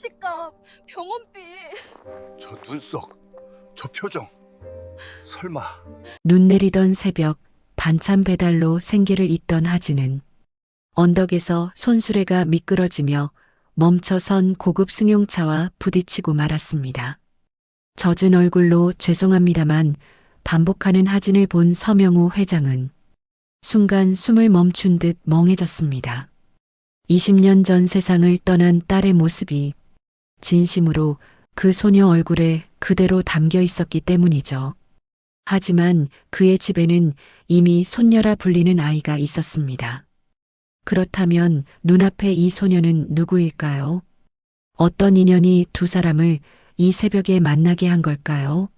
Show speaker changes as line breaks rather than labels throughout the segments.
음식값, 병원비.
저 눈썹, 저 표정. 설마.
눈 내리던 새벽 반찬 배달로 생계를 잇던 하진은 언덕에서 손수레가 미끄러지며 멈춰선 고급 승용차와 부딪히고 말았습니다. 젖은 얼굴로 죄송합니다만 반복하는 하진을 본 서명우 회장은 순간 숨을 멈춘 듯 멍해졌습니다. 20년 전 세상을 떠난 딸의 모습이 진심으로 그 소녀 얼굴에 그대로 담겨 있었기 때문이죠. 하지만 그의 집에는 이미 손녀라 불리는 아이가 있었습니다. 그렇다면 눈앞에 이 소녀는 누구일까요? 어떤 인연이 두 사람을 이 새벽에 만나게 한 걸까요?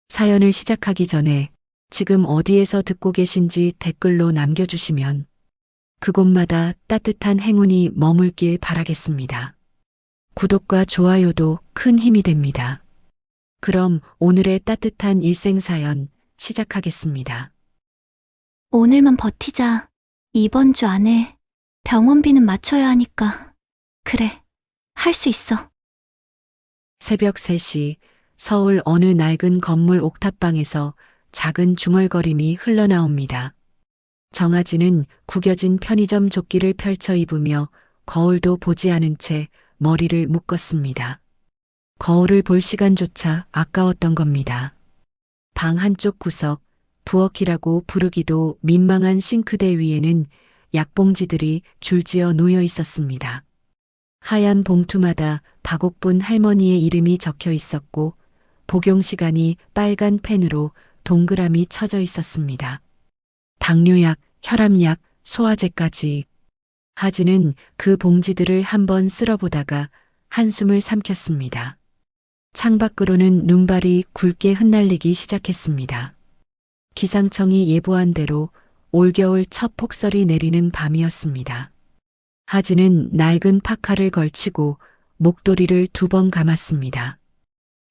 사연을 시작하기 전에 지금 어디에서 듣고 계신지 댓글로 남겨주시면 그곳마다 따뜻한 행운이 머물길 바라겠습니다. 구독과 좋아요도 큰 힘이 됩니다. 그럼 오늘의 따뜻한 일생사연 시작하겠습니다.
오늘만 버티자. 이번 주 안에 병원비는 맞춰야 하니까. 그래, 할 수 있어.
새벽 3시 서울 어느 낡은 건물 옥탑방에서 작은 중얼거림이 흘러나옵니다. 정아진은 구겨진 편의점 조끼를 펼쳐 입으며 거울도 보지 않은 채 머리를 묶었습니다. 거울을 볼 시간조차 아까웠던 겁니다. 방 한쪽 구석, 부엌이라고 부르기도 민망한 싱크대 위에는 약봉지들이 줄지어 놓여 있었습니다. 하얀 봉투마다 박옥분 할머니의 이름이 적혀 있었고 복용 시간이 빨간 펜으로 동그라미 쳐져 있었습니다. 당뇨약, 혈압약, 소화제까지. 하진은 그 봉지들을 한번 쓸어보다가 한숨을 삼켰습니다. 창밖으로는 눈발이 굵게 흩날리기 시작했습니다. 기상청이 예보한 대로 올겨울 첫 폭설이 내리는 밤이었습니다. 하진은 낡은 파카를 걸치고 목도리를 2번 감았습니다.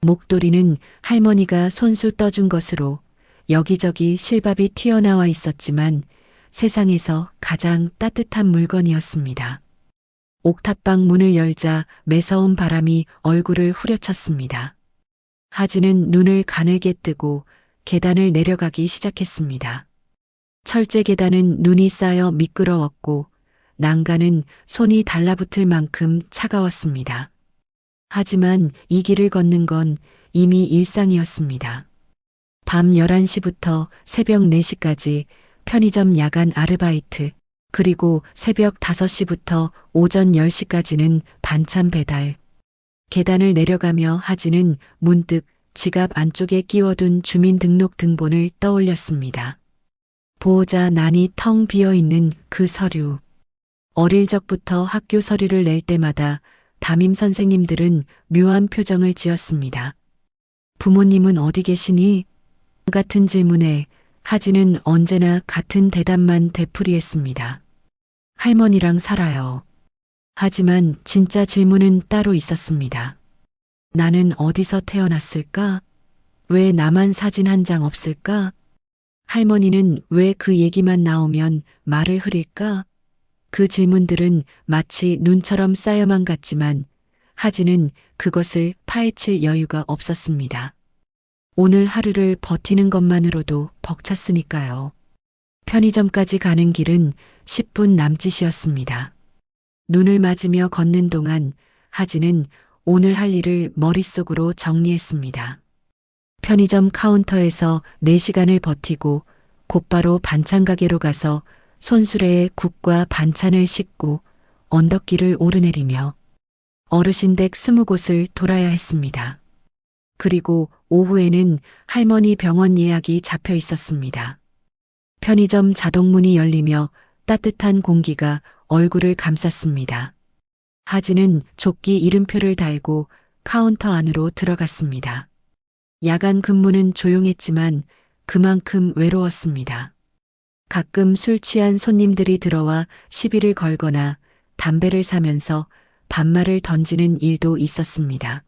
목도리는 할머니가 손수 떠준 것으로 여기저기 실밥이 튀어나와 있었지만 세상에서 가장 따뜻한 물건이었습니다. 옥탑방 문을 열자 매서운 바람이 얼굴을 후려쳤습니다. 하진은 눈을 가늘게 뜨고 계단을 내려가기 시작했습니다. 철제 계단은 눈이 쌓여 미끄러웠고 난간은 손이 달라붙을 만큼 차가웠습니다. 하지만 이 길을 걷는 건 이미 일상이었습니다. 밤 11시부터 새벽 4시까지 편의점 야간 아르바이트, 그리고 새벽 5시부터 오전 10시까지는 반찬 배달. 계단을 내려가며 하진은 문득 지갑 안쪽에 끼워둔 주민등록등본을 떠올렸습니다. 보호자 난이 텅 비어있는 그 서류. 어릴 적부터 학교 서류를 낼 때마다 담임 선생님들은 묘한 표정을 지었습니다. 부모님은 어디 계시니? 같은 질문에 하진은 언제나 같은 대답만 되풀이했습니다. 할머니랑 살아요. 하지만 진짜 질문은 따로 있었습니다. 나는 어디서 태어났을까? 왜 나만 사진 한 장 없을까? 할머니는 왜 그 얘기만 나오면 말을 흐릴까? 그 질문들은 마치 눈처럼 쌓여만 갔지만 하진은 그것을 파헤칠 여유가 없었습니다. 오늘 하루를 버티는 것만으로도 벅찼으니까요. 편의점까지 가는 길은 10분 남짓이었습니다. 눈을 맞으며 걷는 동안 하진은 오늘 할 일을 머릿속으로 정리했습니다. 편의점 카운터에서 4시간을 버티고 곧바로 반찬 가게로 가서 손수레에 국과 반찬을 싣고 언덕길을 오르내리며 어르신 댁 20곳을 돌아야 했습니다. 그리고 오후에는 할머니 병원 예약이 잡혀 있었습니다. 편의점 자동문이 열리며 따뜻한 공기가 얼굴을 감쌌습니다. 하진은 조끼 이름표를 달고 카운터 안으로 들어갔습니다. 야간 근무는 조용했지만 그만큼 외로웠습니다. 가끔 술 취한 손님들이 들어와 시비를 걸거나 담배를 사면서 반말을 던지는 일도 있었습니다.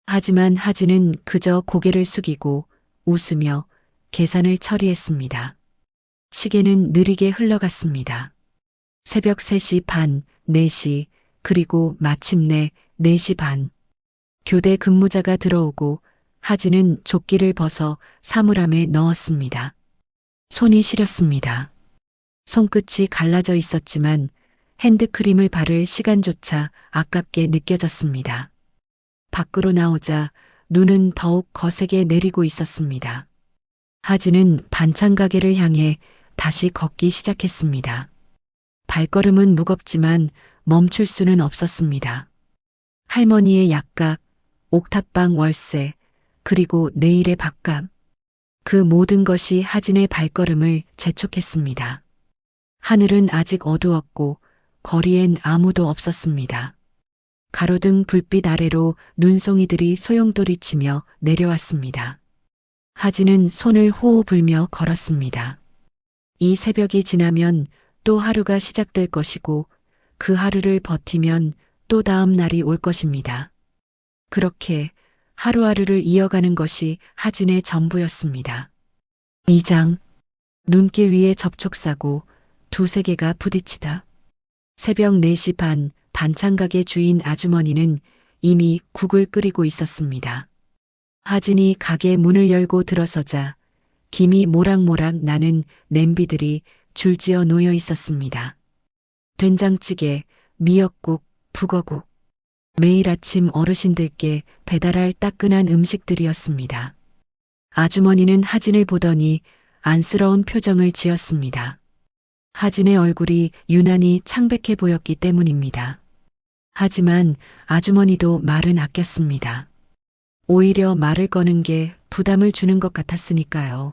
하지만 하진은 그저 고개를 숙이고 웃으며 계산을 처리했습니다. 시계는 느리게 흘러갔습니다. 새벽 3시 반, 4시, 그리고 마침내 4시 반. 교대 근무자가 들어오고 하진은 조끼를 벗어 사물함에 넣었습니다. 손이 시렸습니다. 손끝이 갈라져 있었지만 핸드크림을 바를 시간조차 아깝게 느껴졌습니다. 밖으로 나오자 눈은 더욱 거세게 내리고 있었습니다. 하진은 반찬 가게를 향해 다시 걷기 시작했습니다. 발걸음은 무겁지만 멈출 수는 없었습니다. 할머니의 약값, 옥탑방 월세, 그리고 내일의 밥값. 그 모든 것이 하진의 발걸음을 재촉했습니다. 하늘은 아직 어두웠고 거리엔 아무도 없었습니다. 가로등 불빛 아래로 눈송이들이 소용돌이치며 내려왔습니다. 하진은 손을 호호 불며 걸었습니다. 이 새벽이 지나면 또 하루가 시작될 것이고 그 하루를 버티면 또 다음 날이 올 것입니다. 그렇게 하루하루를 이어가는 것이 하진의 전부였습니다. 2장. 눈길 위에 접촉사고 두세 개가 부딪히다. 새벽 4시 반 반찬가게 주인 아주머니는 이미 국을 끓이고 있었습니다. 하진이 가게 문을 열고 들어서자 김이 모락모락 나는 냄비들이 줄지어 놓여 있었습니다. 된장찌개, 미역국, 북어국. 매일 아침 어르신들께 배달할 따끈한 음식들이었습니다. 아주머니는 하진을 보더니 안쓰러운 표정을 지었습니다. 하진의 얼굴이 유난히 창백해 보였기 때문입니다. 하지만 아주머니도 말은 아꼈습니다. 오히려 말을 거는 게 부담을 주는 것 같았으니까요.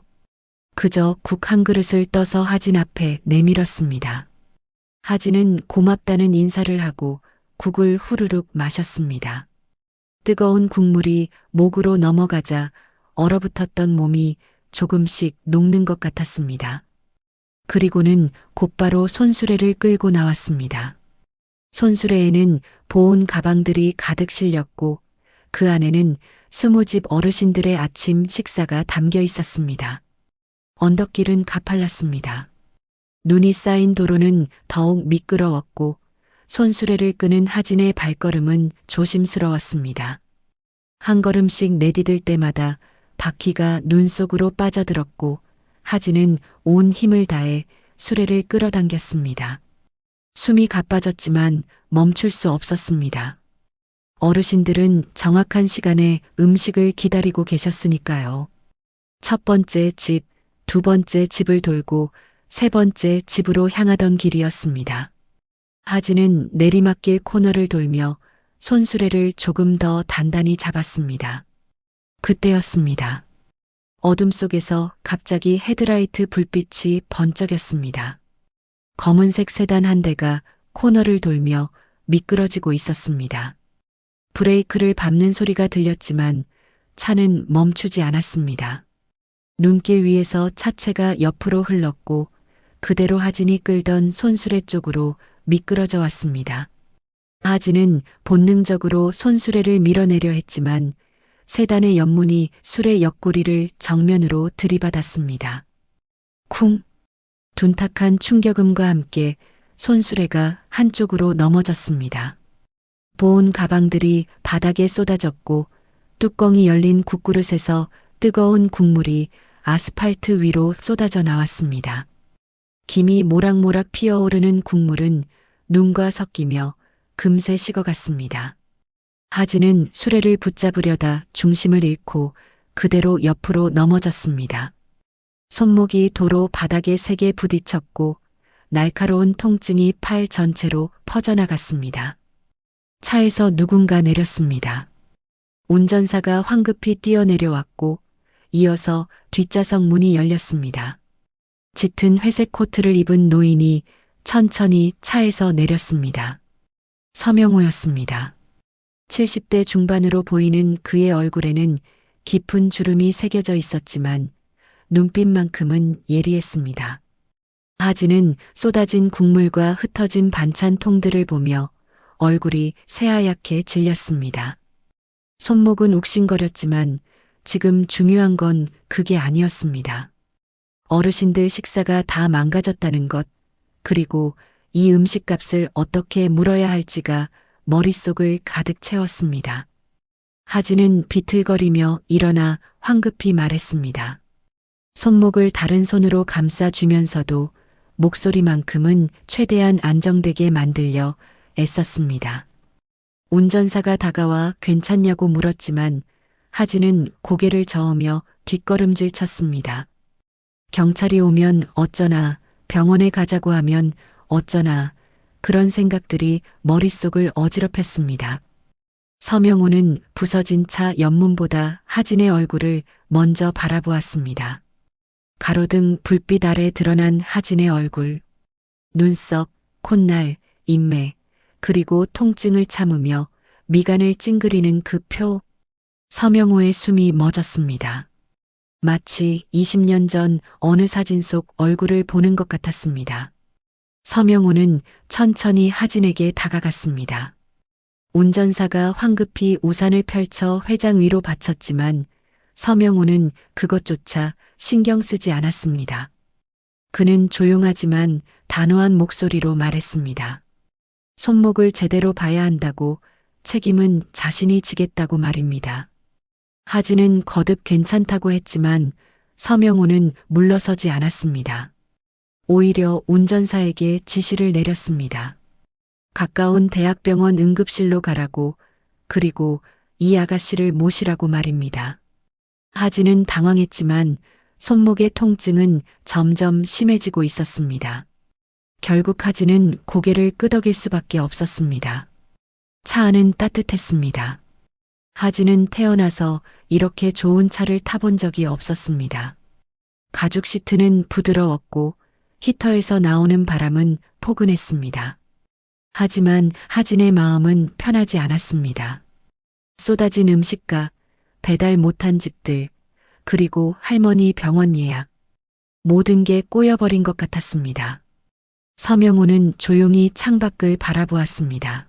그저 국 한 그릇을 떠서 하진 앞에 내밀었습니다. 하진은 고맙다는 인사를 하고 국을 후루룩 마셨습니다. 뜨거운 국물이 목으로 넘어가자 얼어붙었던 몸이 조금씩 녹는 것 같았습니다. 그리고는 곧바로 손수레를 끌고 나왔습니다. 손수레에는 보온 가방들이 가득 실렸고 그 안에는 20집 어르신들의 아침 식사가 담겨 있었습니다. 언덕길은 가팔랐습니다. 눈이 쌓인 도로는 더욱 미끄러웠고 손수레를 끄는 하진의 발걸음은 조심스러웠습니다. 한 걸음씩 내디딜 때마다 바퀴가 눈 속으로 빠져들었고 하진은 온 힘을 다해 수레를 끌어당겼습니다. 숨이 가빠졌지만 멈출 수 없었습니다. 어르신들은 정확한 시간에 음식을 기다리고 계셨으니까요. 첫 번째 집, 두 번째 집을 돌고 세 번째 집으로 향하던 길이었습니다. 하진은 내리막길 코너를 돌며 손수레를 조금 더 단단히 잡았습니다. 그때였습니다. 어둠 속에서 갑자기 헤드라이트 불빛이 번쩍였습니다. 검은색 세단 한 대가 코너를 돌며 미끄러지고 있었습니다. 브레이크를 밟는 소리가 들렸지만 차는 멈추지 않았습니다. 눈길 위에서 차체가 옆으로 흘렀고 그대로 하진이 끌던 손수레 쪽으로 미끄러져 왔습니다. 하진은 본능적으로 손수레를 밀어내려 했지만 세단의 옆문이 수레 옆구리를 정면으로 들이받았습니다. 쿵! 둔탁한 충격음과 함께 손수레가 한쪽으로 넘어졌습니다. 보온 가방들이 바닥에 쏟아졌고 뚜껑이 열린 국그릇에서 뜨거운 국물이 아스팔트 위로 쏟아져 나왔습니다. 김이 모락모락 피어오르는 국물은 눈과 섞이며 금세 식어갔습니다. 하진은 수레를 붙잡으려다 중심을 잃고 그대로 옆으로 넘어졌습니다. 손목이 도로 바닥에 세게 부딪혔고 날카로운 통증이 팔 전체로 퍼져나갔습니다. 차에서 누군가 내렸습니다. 운전사가 황급히 뛰어내려왔고 이어서 뒷좌석 문이 열렸습니다. 짙은 회색 코트를 입은 노인이 천천히 차에서 내렸습니다. 서명호였습니다. 70대 중반으로 보이는 그의 얼굴에는 깊은 주름이 새겨져 있었지만 눈빛만큼은 예리했습니다. 하진은 쏟아진 국물과 흩어진 반찬통들을 보며 얼굴이 새하얗게 질렸습니다. 손목은 욱신거렸지만 지금 중요한 건 그게 아니었습니다. 어르신들 식사가 다 망가졌다는 것, 그리고 이 음식값을 어떻게 물어야 할지가 머릿속을 가득 채웠습니다. 하진은 비틀거리며 일어나 황급히 말했습니다. 손목을 다른 손으로 감싸주면서도 목소리만큼은 최대한 안정되게 만들려 애썼습니다. 운전사가 다가와 괜찮냐고 물었지만 하진은 고개를 저으며 뒷걸음질 쳤습니다. 경찰이 오면 어쩌나, 병원에 가자고 하면 어쩌나, 그런 생각들이 머릿속을 어지럽혔습니다. 서명호는 부서진 차 옆문보다 하진의 얼굴을 먼저 바라보았습니다. 가로등 불빛 아래 드러난 하진의 얼굴. 눈썹, 콧날, 인매, 그리고 통증을 참으며 미간을 찡그리는 그 표. 서명호의 숨이 멎었습니다. 마치 20년 전 어느 사진 속 얼굴을 보는 것 같았습니다. 서명호는 천천히 하진에게 다가갔습니다. 운전사가 황급히 우산을 펼쳐 회장 위로 받쳤지만 서명호는 그것조차 신경 쓰지 않았습니다. 그는 조용하지만 단호한 목소리로 말했습니다. 손목을 제대로 봐야 한다고, 책임은 자신이 지겠다고 말입니다. 하진은 거듭 괜찮다고 했지만 서명호는 물러서지 않았습니다. 오히려 운전사에게 지시를 내렸습니다. 가까운 대학병원 응급실로 가라고, 그리고 이 아가씨를 모시라고 말입니다. 하진은 당황했지만 손목의 통증은 점점 심해지고 있었습니다. 결국 하진은 고개를 끄덕일 수밖에 없었습니다. 차 안은 따뜻했습니다. 하진은 태어나서 이렇게 좋은 차를 타본 적이 없었습니다. 가죽 시트는 부드러웠고 히터에서 나오는 바람은 포근했습니다. 하지만 하진의 마음은 편하지 않았습니다. 쏟아진 음식과 배달 못한 집들, 그리고 할머니 병원 예약. 모든 게 꼬여버린 것 같았습니다. 서명호는 조용히 창밖을 바라보았습니다.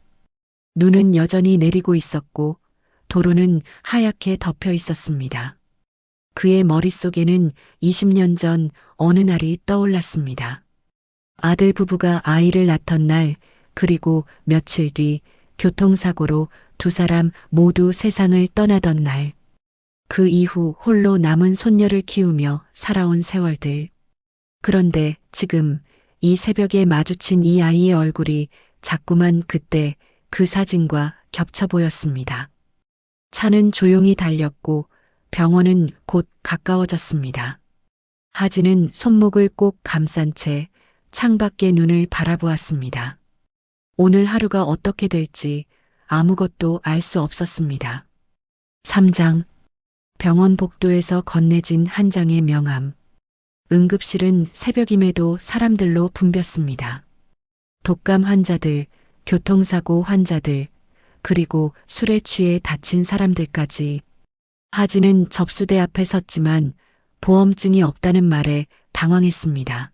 눈은 여전히 내리고 있었고 도로는 하얗게 덮여 있었습니다. 그의 머릿속에는 20년 전 어느 날이 떠올랐습니다. 아들 부부가 아이를 낳던 날, 그리고 며칠 뒤 교통사고로 두 사람 모두 세상을 떠나던 날. 그 이후 홀로 남은 손녀를 키우며 살아온 세월들. 그런데 지금 이 새벽에 마주친 이 아이의 얼굴이 자꾸만 그때 그 사진과 겹쳐 보였습니다. 차는 조용히 달렸고 병원은 곧 가까워졌습니다. 하진은 손목을 꼭 감싼 채 창밖의 눈을 바라보았습니다. 오늘 하루가 어떻게 될지 아무것도 알 수 없었습니다. 3장. 병원 복도에서 건네진 한 장의 명함. 응급실은 새벽임에도 사람들로 붐볐습니다. 독감 환자들, 교통사고 환자들, 그리고 술에 취해 다친 사람들까지. 하진은 접수대 앞에 섰지만 보험증이 없다는 말에 당황했습니다.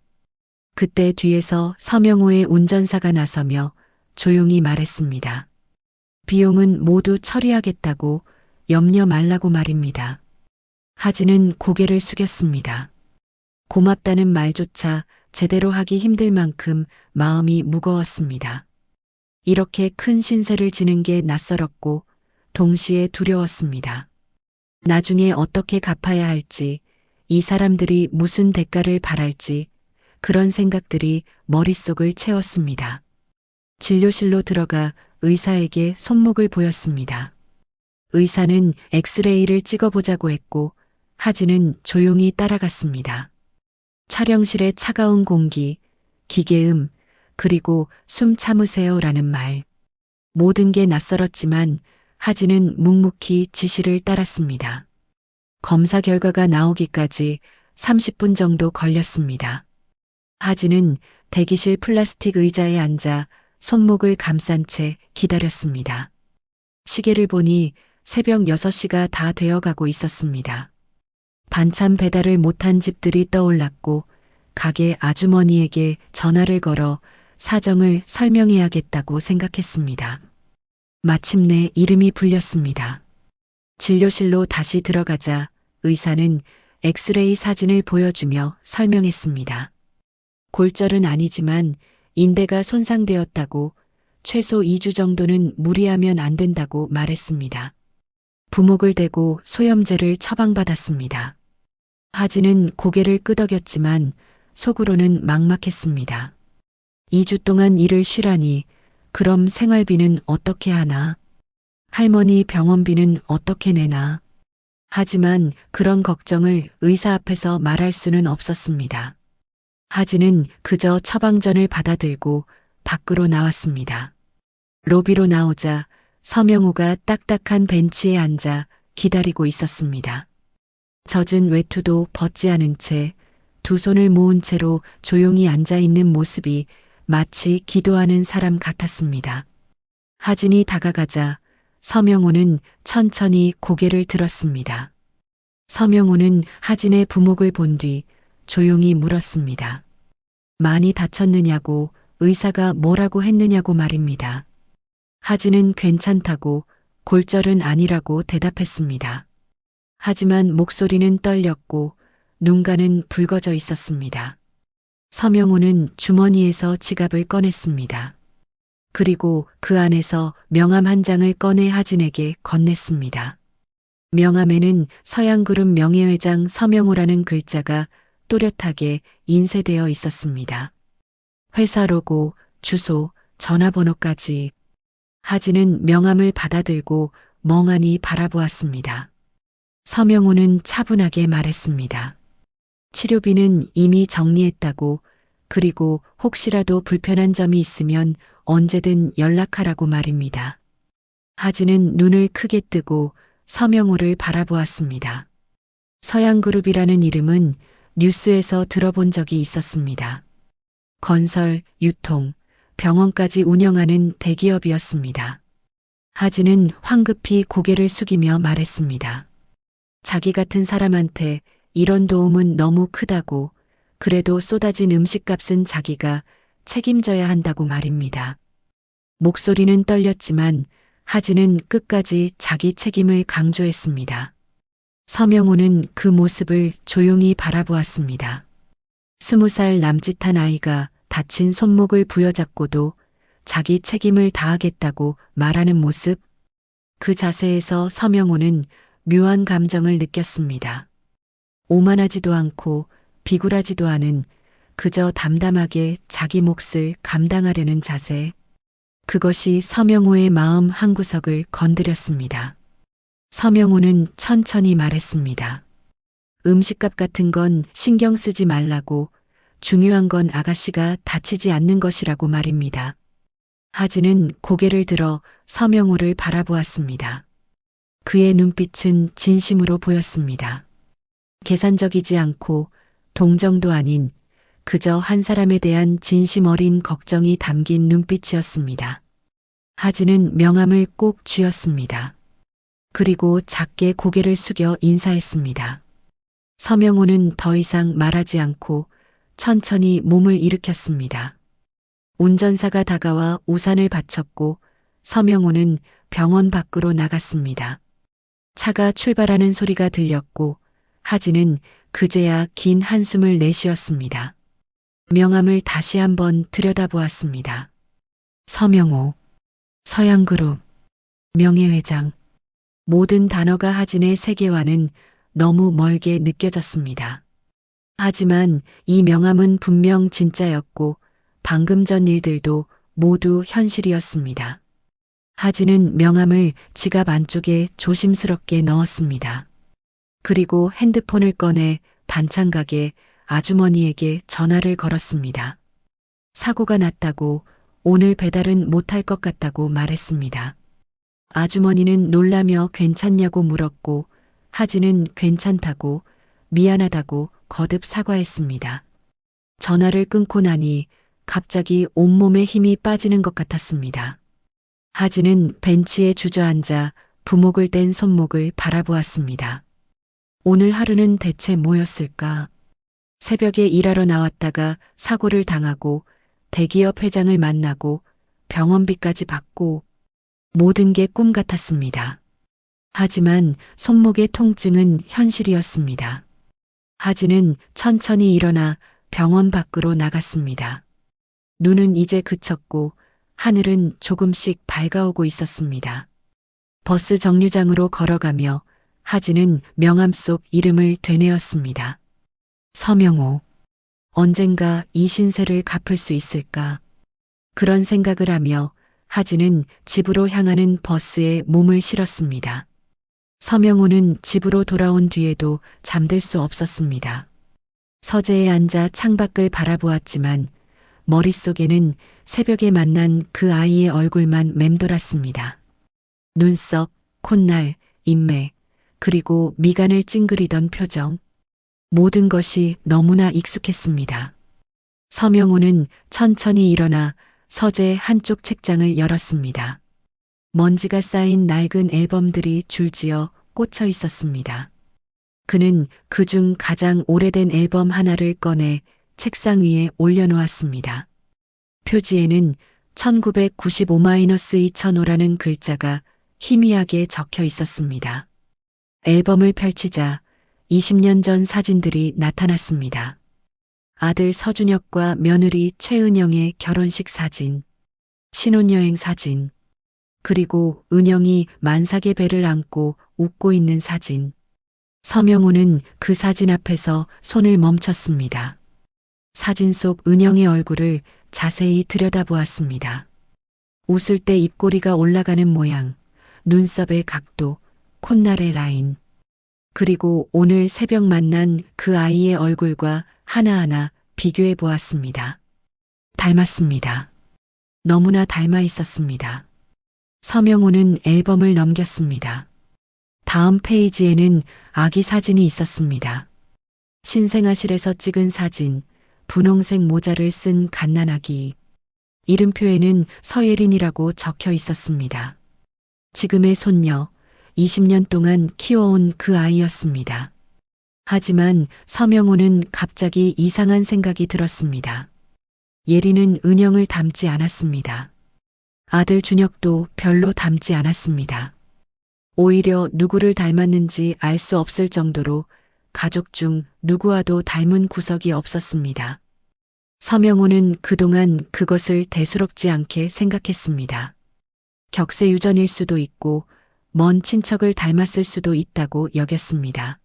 그때 뒤에서 서명호의 운전사가 나서며 조용히 말했습니다. 비용은 모두 처리하겠다고, 염려 말라고 말입니다. 하진은 고개를 숙였습니다. 고맙다는 말조차 제대로 하기 힘들 만큼 마음이 무거웠습니다. 이렇게 큰 신세를 지는 게 낯설었고 동시에 두려웠습니다. 나중에 어떻게 갚아야 할지, 이 사람들이 무슨 대가를 바랄지, 그런 생각들이 머릿속을 채웠습니다. 진료실로 들어가 의사에게 손목을 보였습니다. 의사는 엑스레이를 찍어보자고 했고 하진은 조용히 따라갔습니다. 촬영실의 차가운 공기, 기계음, 그리고 숨 참으세요라는 말. 모든 게 낯설었지만 하진은 묵묵히 지시를 따랐습니다. 검사 결과가 나오기까지 30분 정도 걸렸습니다. 하진은 대기실 플라스틱 의자에 앉아 손목을 감싼 채 기다렸습니다. 시계를 보니 새벽 6시가 다 되어가고 있었습니다. 반찬 배달을 못한 집들이 떠올랐고 가게 아주머니에게 전화를 걸어 사정을 설명해야겠다고 생각했습니다. 마침내 이름이 불렸습니다. 진료실로 다시 들어가자 의사는 엑스레이 사진을 보여주며 설명했습니다. 골절은 아니지만 인대가 손상되었다고, 최소 2주 정도는 무리하면 안 된다고 말했습니다. 부목을 대고 소염제를 처방받았습니다. 하진은 고개를 끄덕였지만 속으로는 막막했습니다. 2주 동안 일을 쉬라니 그럼 생활비는 어떻게 하나? 할머니 병원비는 어떻게 내나? 하지만 그런 걱정을 의사 앞에서 말할 수는 없었습니다. 하진은 그저 처방전을 받아들고 밖으로 나왔습니다. 로비로 나오자 서명호가 딱딱한 벤치에 앉아 기다리고 있었습니다. 젖은 외투도 벗지 않은 채 두 손을 모은 채로 조용히 앉아 있는 모습이 마치 기도하는 사람 같았습니다. 하진이 다가가자 서명호는 천천히 고개를 들었습니다. 서명호는 하진의 부목을 본 뒤 조용히 물었습니다. 많이 다쳤느냐고, 의사가 뭐라고 했느냐고 말입니다. 하진은 괜찮다고, 골절은 아니라고 대답했습니다. 하지만 목소리는 떨렸고 눈가는 붉어져 있었습니다. 서명호는 주머니에서 지갑을 꺼냈습니다. 그리고 그 안에서 명함 한 장을 꺼내 하진에게 건넸습니다. 명함에는 서양그룹 명예회장 서명호라는 글자가 또렷하게 인쇄되어 있었습니다. 회사 로고, 주소, 전화번호까지. 하진은 명함을 받아들고 멍하니 바라보았습니다. 서명호는 차분하게 말했습니다. 치료비는 이미 정리했다고, 그리고 혹시라도 불편한 점이 있으면 언제든 연락하라고 말입니다. 하진은 눈을 크게 뜨고 서명호를 바라보았습니다. 서양그룹이라는 이름은 뉴스에서 들어본 적이 있었습니다. 건설, 유통, 병원까지 운영하는 대기업이었습니다. 하진은 황급히 고개를 숙이며 말했습니다. 자기 같은 사람한테 이런 도움은 너무 크다고, 그래도 쏟아진 음식값은 자기가 책임져야 한다고 말입니다. 목소리는 떨렸지만 하진은 끝까지 자기 책임을 강조했습니다. 서명호는 그 모습을 조용히 바라보았습니다. 20살 남짓한 아이가 다친 손목을 부여잡고도 자기 책임을 다하겠다고 말하는 모습, 그 자세에서 서명호는 묘한 감정을 느꼈습니다. 오만하지도 않고 비굴하지도 않은, 그저 담담하게 자기 몫을 감당하려는 자세, 그것이 서명호의 마음 한구석을 건드렸습니다. 서명호는 천천히 말했습니다. 음식값 같은 건 신경 쓰지 말라고, 중요한 건 아가씨가 다치지 않는 것이라고 말입니다. 하진은 고개를 들어 서명호를 바라보았습니다. 그의 눈빛은 진심으로 보였습니다. 계산적이지 않고 동정도 아닌 그저 한 사람에 대한 진심 어린 걱정이 담긴 눈빛이었습니다. 하진은 명함을 꼭 쥐었습니다. 그리고 작게 고개를 숙여 인사했습니다. 서명호는 더 이상 말하지 않고 천천히 몸을 일으켰습니다. 운전사가 다가와 우산을 받쳤고 서명호는 병원 밖으로 나갔습니다. 차가 출발하는 소리가 들렸고 하진은 그제야 긴 한숨을 내쉬었습니다. 명함을 다시 한번 들여다보았습니다. 서명호, 서양그룹, 명예회장. 모든 단어가 하진의 세계와는 너무 멀게 느껴졌습니다. 하지만 이 명함은 분명 진짜였고 방금 전 일들도 모두 현실이었습니다. 하진은 명함을 지갑 안쪽에 조심스럽게 넣었습니다. 그리고 핸드폰을 꺼내 반찬가게 아주머니에게 전화를 걸었습니다. 사고가 났다고, 오늘 배달은 못할 것 같다고 말했습니다. 아주머니는 놀라며 괜찮냐고 물었고 하진은 괜찮다고, 미안하다고 거듭 사과했습니다. 전화를 끊고 나니 갑자기 온몸에 힘이 빠지는 것 같았습니다. 하진은 벤치에 주저앉아 부목을 뗀 손목을 바라보았습니다. 오늘 하루는 대체 뭐였을까? 새벽에 일하러 나왔다가 사고를 당하고 대기업 회장을 만나고 병원비까지 받고 모든 게 꿈 같았습니다. 하지만 손목의 통증은 현실이었습니다. 하진은 천천히 일어나 병원 밖으로 나갔습니다. 눈은 이제 그쳤고 하늘은 조금씩 밝아오고 있었습니다. 버스 정류장으로 걸어가며 하진은 명함 속 이름을 되뇌었습니다. 서명호. 언젠가 이 신세를 갚을 수 있을까? 그런 생각을 하며 하진은 집으로 향하는 버스에 몸을 실었습니다. 서명호는 집으로 돌아온 뒤에도 잠들 수 없었습니다. 서재에 앉아 창밖을 바라보았지만 머릿속에는 새벽에 만난 그 아이의 얼굴만 맴돌았습니다. 눈썹, 콧날, 인매, 그리고 미간을 찡그리던 표정. 모든 것이 너무나 익숙했습니다. 서명호는 천천히 일어나 서재 한쪽 책장을 열었습니다. 먼지가 쌓인 낡은 앨범들이 줄지어 꽂혀 있었습니다. 그는 그중 가장 오래된 앨범 하나를 꺼내 책상 위에 올려놓았습니다. 표지에는 1995-2005라는 글자가 희미하게 적혀 있었습니다. 앨범을 펼치자 20년 전 사진들이 나타났습니다. 아들 서준혁과 며느리 최은영의 결혼식 사진, 신혼여행 사진, 그리고 은영이 만삭의 배를 안고 웃고 있는 사진. 서명호는 그 사진 앞에서 손을 멈췄습니다. 사진 속 은영의 얼굴을 자세히 들여다보았습니다. 웃을 때 입꼬리가 올라가는 모양, 눈썹의 각도, 콧날의 라인, 그리고 오늘 새벽 만난 그 아이의 얼굴과 하나하나 비교해 보았습니다. 닮았습니다. 너무나 닮아 있었습니다. 서명호는 앨범을 넘겼습니다. 다음 페이지에는 아기 사진이 있었습니다. 신생아실에서 찍은 사진, 분홍색 모자를 쓴 갓난아기. 이름표에는 서예린이라고 적혀 있었습니다. 지금의 손녀, 20년 동안 키워온 그 아이였습니다. 하지만 서명호는 갑자기 이상한 생각이 들었습니다. 예린은 은영을 닮지 않았습니다. 아들 준혁도 별로 닮지 않았습니다. 오히려 누구를 닮았는지 알 수 없을 정도로 가족 중 누구와도 닮은 구석이 없었습니다. 서명호는 그동안 그것을 대수롭지 않게 생각했습니다. 격세유전일 수도 있고 먼 친척을 닮았을 수도 있다고 여겼습니다.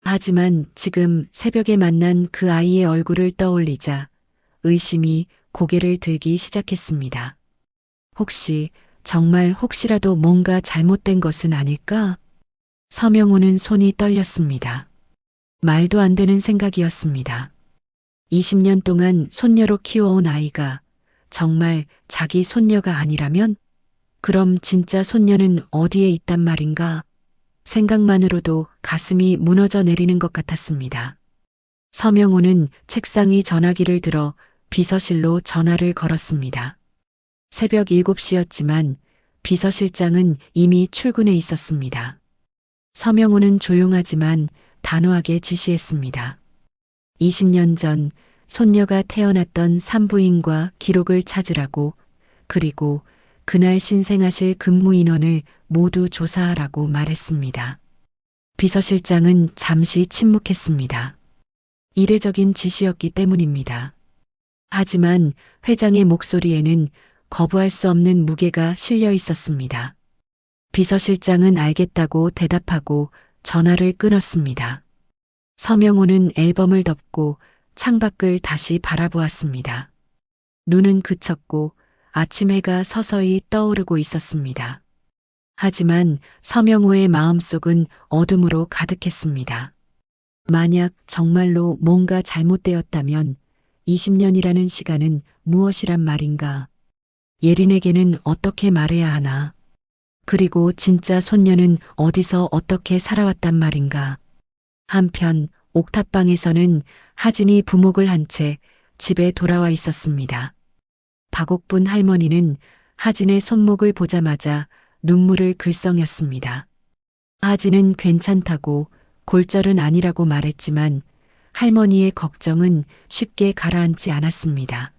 하지만 지금 새벽에 만난 그 아이의 얼굴을 떠올리자 의심이 고개를 들기 시작했습니다. 혹시 정말 혹시라도 뭔가 잘못된 것은 아닐까? 서명호는 손이 떨렸습니다. 말도 안 되는 생각이었습니다. 20년 동안 손녀로 키워온 아이가 정말 자기 손녀가 아니라면? 그럼 진짜 손녀는 어디에 있단 말인가? 생각만으로도 가슴이 무너져 내리는 것 같았습니다. 서명호는 책상 위 전화기를 들어 비서실로 전화를 걸었습니다. 새벽 7시였지만 비서실장은 이미 출근해 있었습니다. 서명호는 조용하지만 단호하게 지시했습니다. 20년 전 손녀가 태어났던 산부인과 기록을 찾으라고, 그리고 그날 신생아실 근무 인원을 모두 조사하라고 말했습니다. 비서실장은 잠시 침묵했습니다. 이례적인 지시였기 때문입니다. 하지만 회장의 목소리에는 거부할 수 없는 무게가 실려 있었습니다. 비서실장은 알겠다고 대답하고 전화를 끊었습니다. 서명호는 앨범을 덮고 창밖을 다시 바라보았습니다. 눈은 그쳤고 아침 해가 서서히 떠오르고 있었습니다. 하지만 서명호의 마음속은 어둠으로 가득했습니다. 만약 정말로 뭔가 잘못되었다면 20년이라는 시간은 무엇이란 말인가? 예린에게는 어떻게 말해야 하나? 그리고 진짜 손녀는 어디서 어떻게 살아왔단 말인가? 한편 옥탑방에서는 하진이 부목을 한 채 집에 돌아와 있었습니다. 박옥분 할머니는 하진의 손목을 보자마자 눈물을 글썽였습니다. 하진은 괜찮다고 골절은 아니라고 말했지만 할머니의 걱정은 쉽게 가라앉지 않았습니다.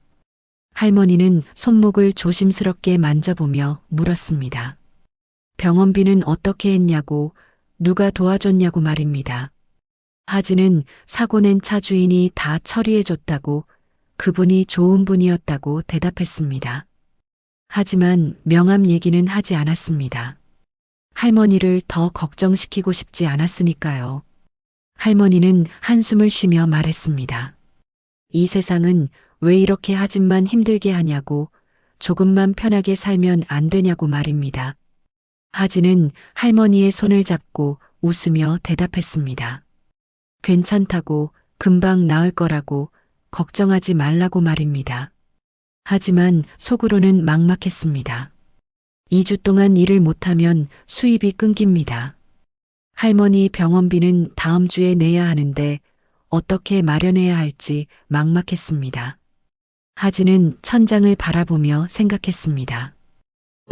할머니는 손목을 조심스럽게 만져보며 물었습니다. 병원비는 어떻게 했냐고, 누가 도와줬냐고 말입니다. 하진은 사고 낸 차 주인이 다 처리해줬다고, 그분이 좋은 분이었다고 대답했습니다. 하지만 명함 얘기는 하지 않았습니다. 할머니를 더 걱정시키고 싶지 않았으니까요. 할머니는 한숨을 쉬며 말했습니다. 이 세상은 왜 이렇게 하진만 힘들게 하냐고, 조금만 편하게 살면 안 되냐고 말입니다. 하진은 할머니의 손을 잡고 웃으며 대답했습니다. 괜찮다고, 금방 나을 거라고, 걱정하지 말라고 말입니다. 하지만 속으로는 막막했습니다. 2주 동안 일을 못하면 수입이 끊깁니다. 할머니 병원비는 다음 주에 내야 하는데 어떻게 마련해야 할지 막막했습니다. 하진은 천장을 바라보며 생각했습니다.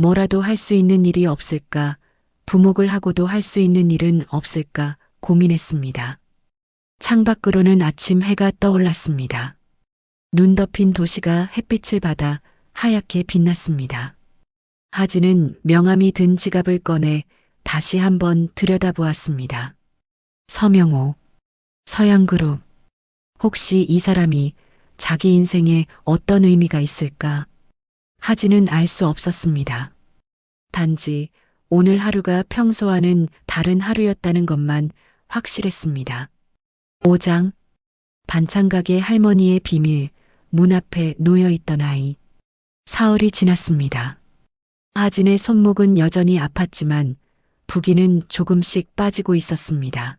뭐라도 할 수 있는 일이 없을까, 부목을 하고도 할 수 있는 일은 없을까 고민했습니다. 창밖으로는 아침 해가 떠올랐습니다. 눈 덮인 도시가 햇빛을 받아 하얗게 빛났습니다. 하진은 명함이 든 지갑을 꺼내 다시 한번 들여다보았습니다. 서명호, 서양그룹. 혹시 이 사람이 자기 인생에 어떤 의미가 있을까? 하진은 알 수 없었습니다. 단지 오늘 하루가 평소와는 다른 하루였다는 것만 확실했습니다. 5장, 반찬가게 할머니의 비밀, 문 앞에 놓여있던 아이. 사흘이 지났습니다. 하진의 손목은 여전히 아팠지만 부기는 조금씩 빠지고 있었습니다.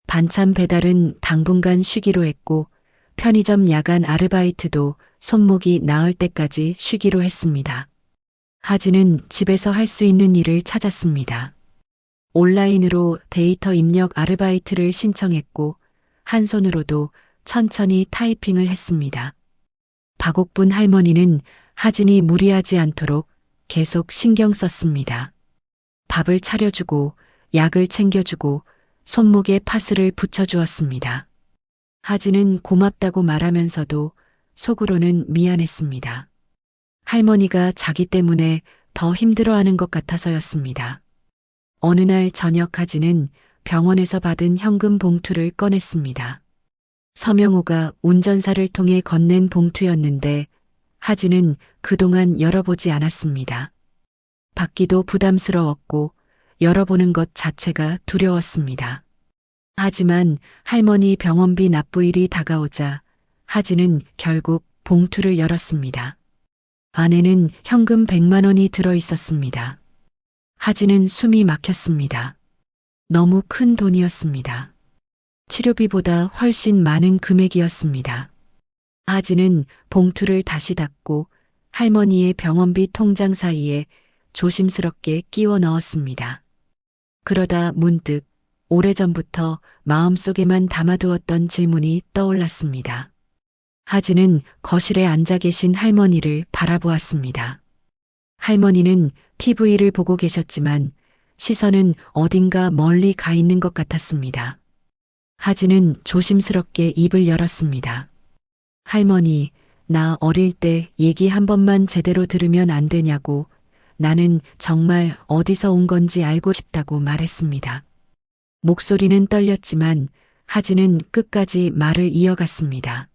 반찬 배달은 당분간 쉬기로 했고 편의점 야간 아르바이트도 손목이 나을 때까지 쉬기로 했습니다. 하진은 집에서 할 수 있는 일을 찾았습니다. 온라인으로 데이터 입력 아르바이트를 신청했고 한 손으로도 천천히 타이핑을 했습니다. 박옥분 할머니는 하진이 무리하지 않도록 계속 신경 썼습니다. 밥을 차려주고 약을 챙겨주고 손목에 파스를 붙여주었습니다. 하진은 고맙다고 말하면서도 속으로는 미안했습니다. 할머니가 자기 때문에 더 힘들어하는 것 같아서였습니다. 어느 날 저녁 하진은 병원에서 받은 현금 봉투를 꺼냈습니다. 서명호가 운전사를 통해 건넨 봉투였는데 하진은 그동안 열어보지 않았습니다. 받기도 부담스러웠고 열어보는 것 자체가 두려웠습니다. 하지만 할머니 병원비 납부일이 다가오자 하진은 결국 봉투를 열었습니다. 안에는 현금 100만 원이 들어 있었습니다. 하진은 숨이 막혔습니다. 너무 큰 돈이었습니다. 치료비보다 훨씬 많은 금액이었습니다. 하진은 봉투를 다시 닫고 할머니의 병원비 통장 사이에 조심스럽게 끼워 넣었습니다. 그러다 문득 오래전부터 마음속에만 담아두었던 질문이 떠올랐습니다. 하진은 거실에 앉아 계신 할머니를 바라보았습니다. 할머니는 TV를 보고 계셨지만 시선은 어딘가 멀리 가 있는 것 같았습니다. 하진은 조심스럽게 입을 열었습니다. 할머니, 나 어릴 때 얘기 한 번만 제대로 들으면 안 되냐고, 나는 정말 어디서 온 건지 알고 싶다고 말했습니다. 목소리는 떨렸지만 하진은 끝까지 말을 이어갔습니다.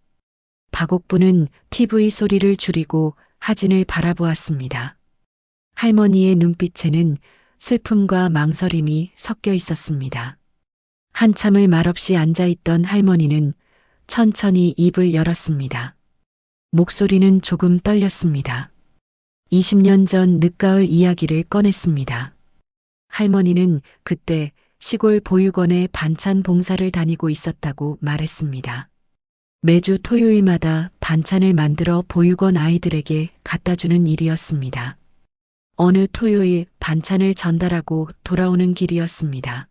박옥부는 TV 소리를 줄이고 하진을 바라보았습니다. 할머니의 눈빛에는 슬픔과 망설임이 섞여 있었습니다. 한참을 말없이 앉아있던 할머니는 천천히 입을 열었습니다. 목소리는 조금 떨렸습니다. 20년 전 늦가을 이야기를 꺼냈습니다. 할머니는 그때 시골 보육원에 반찬 봉사를 다니고 있었다고 말했습니다. 매주 토요일마다 반찬을 만들어 보육원 아이들에게 갖다 주는 일이었습니다. 어느 토요일 반찬을 전달하고 돌아오는 길이었습니다.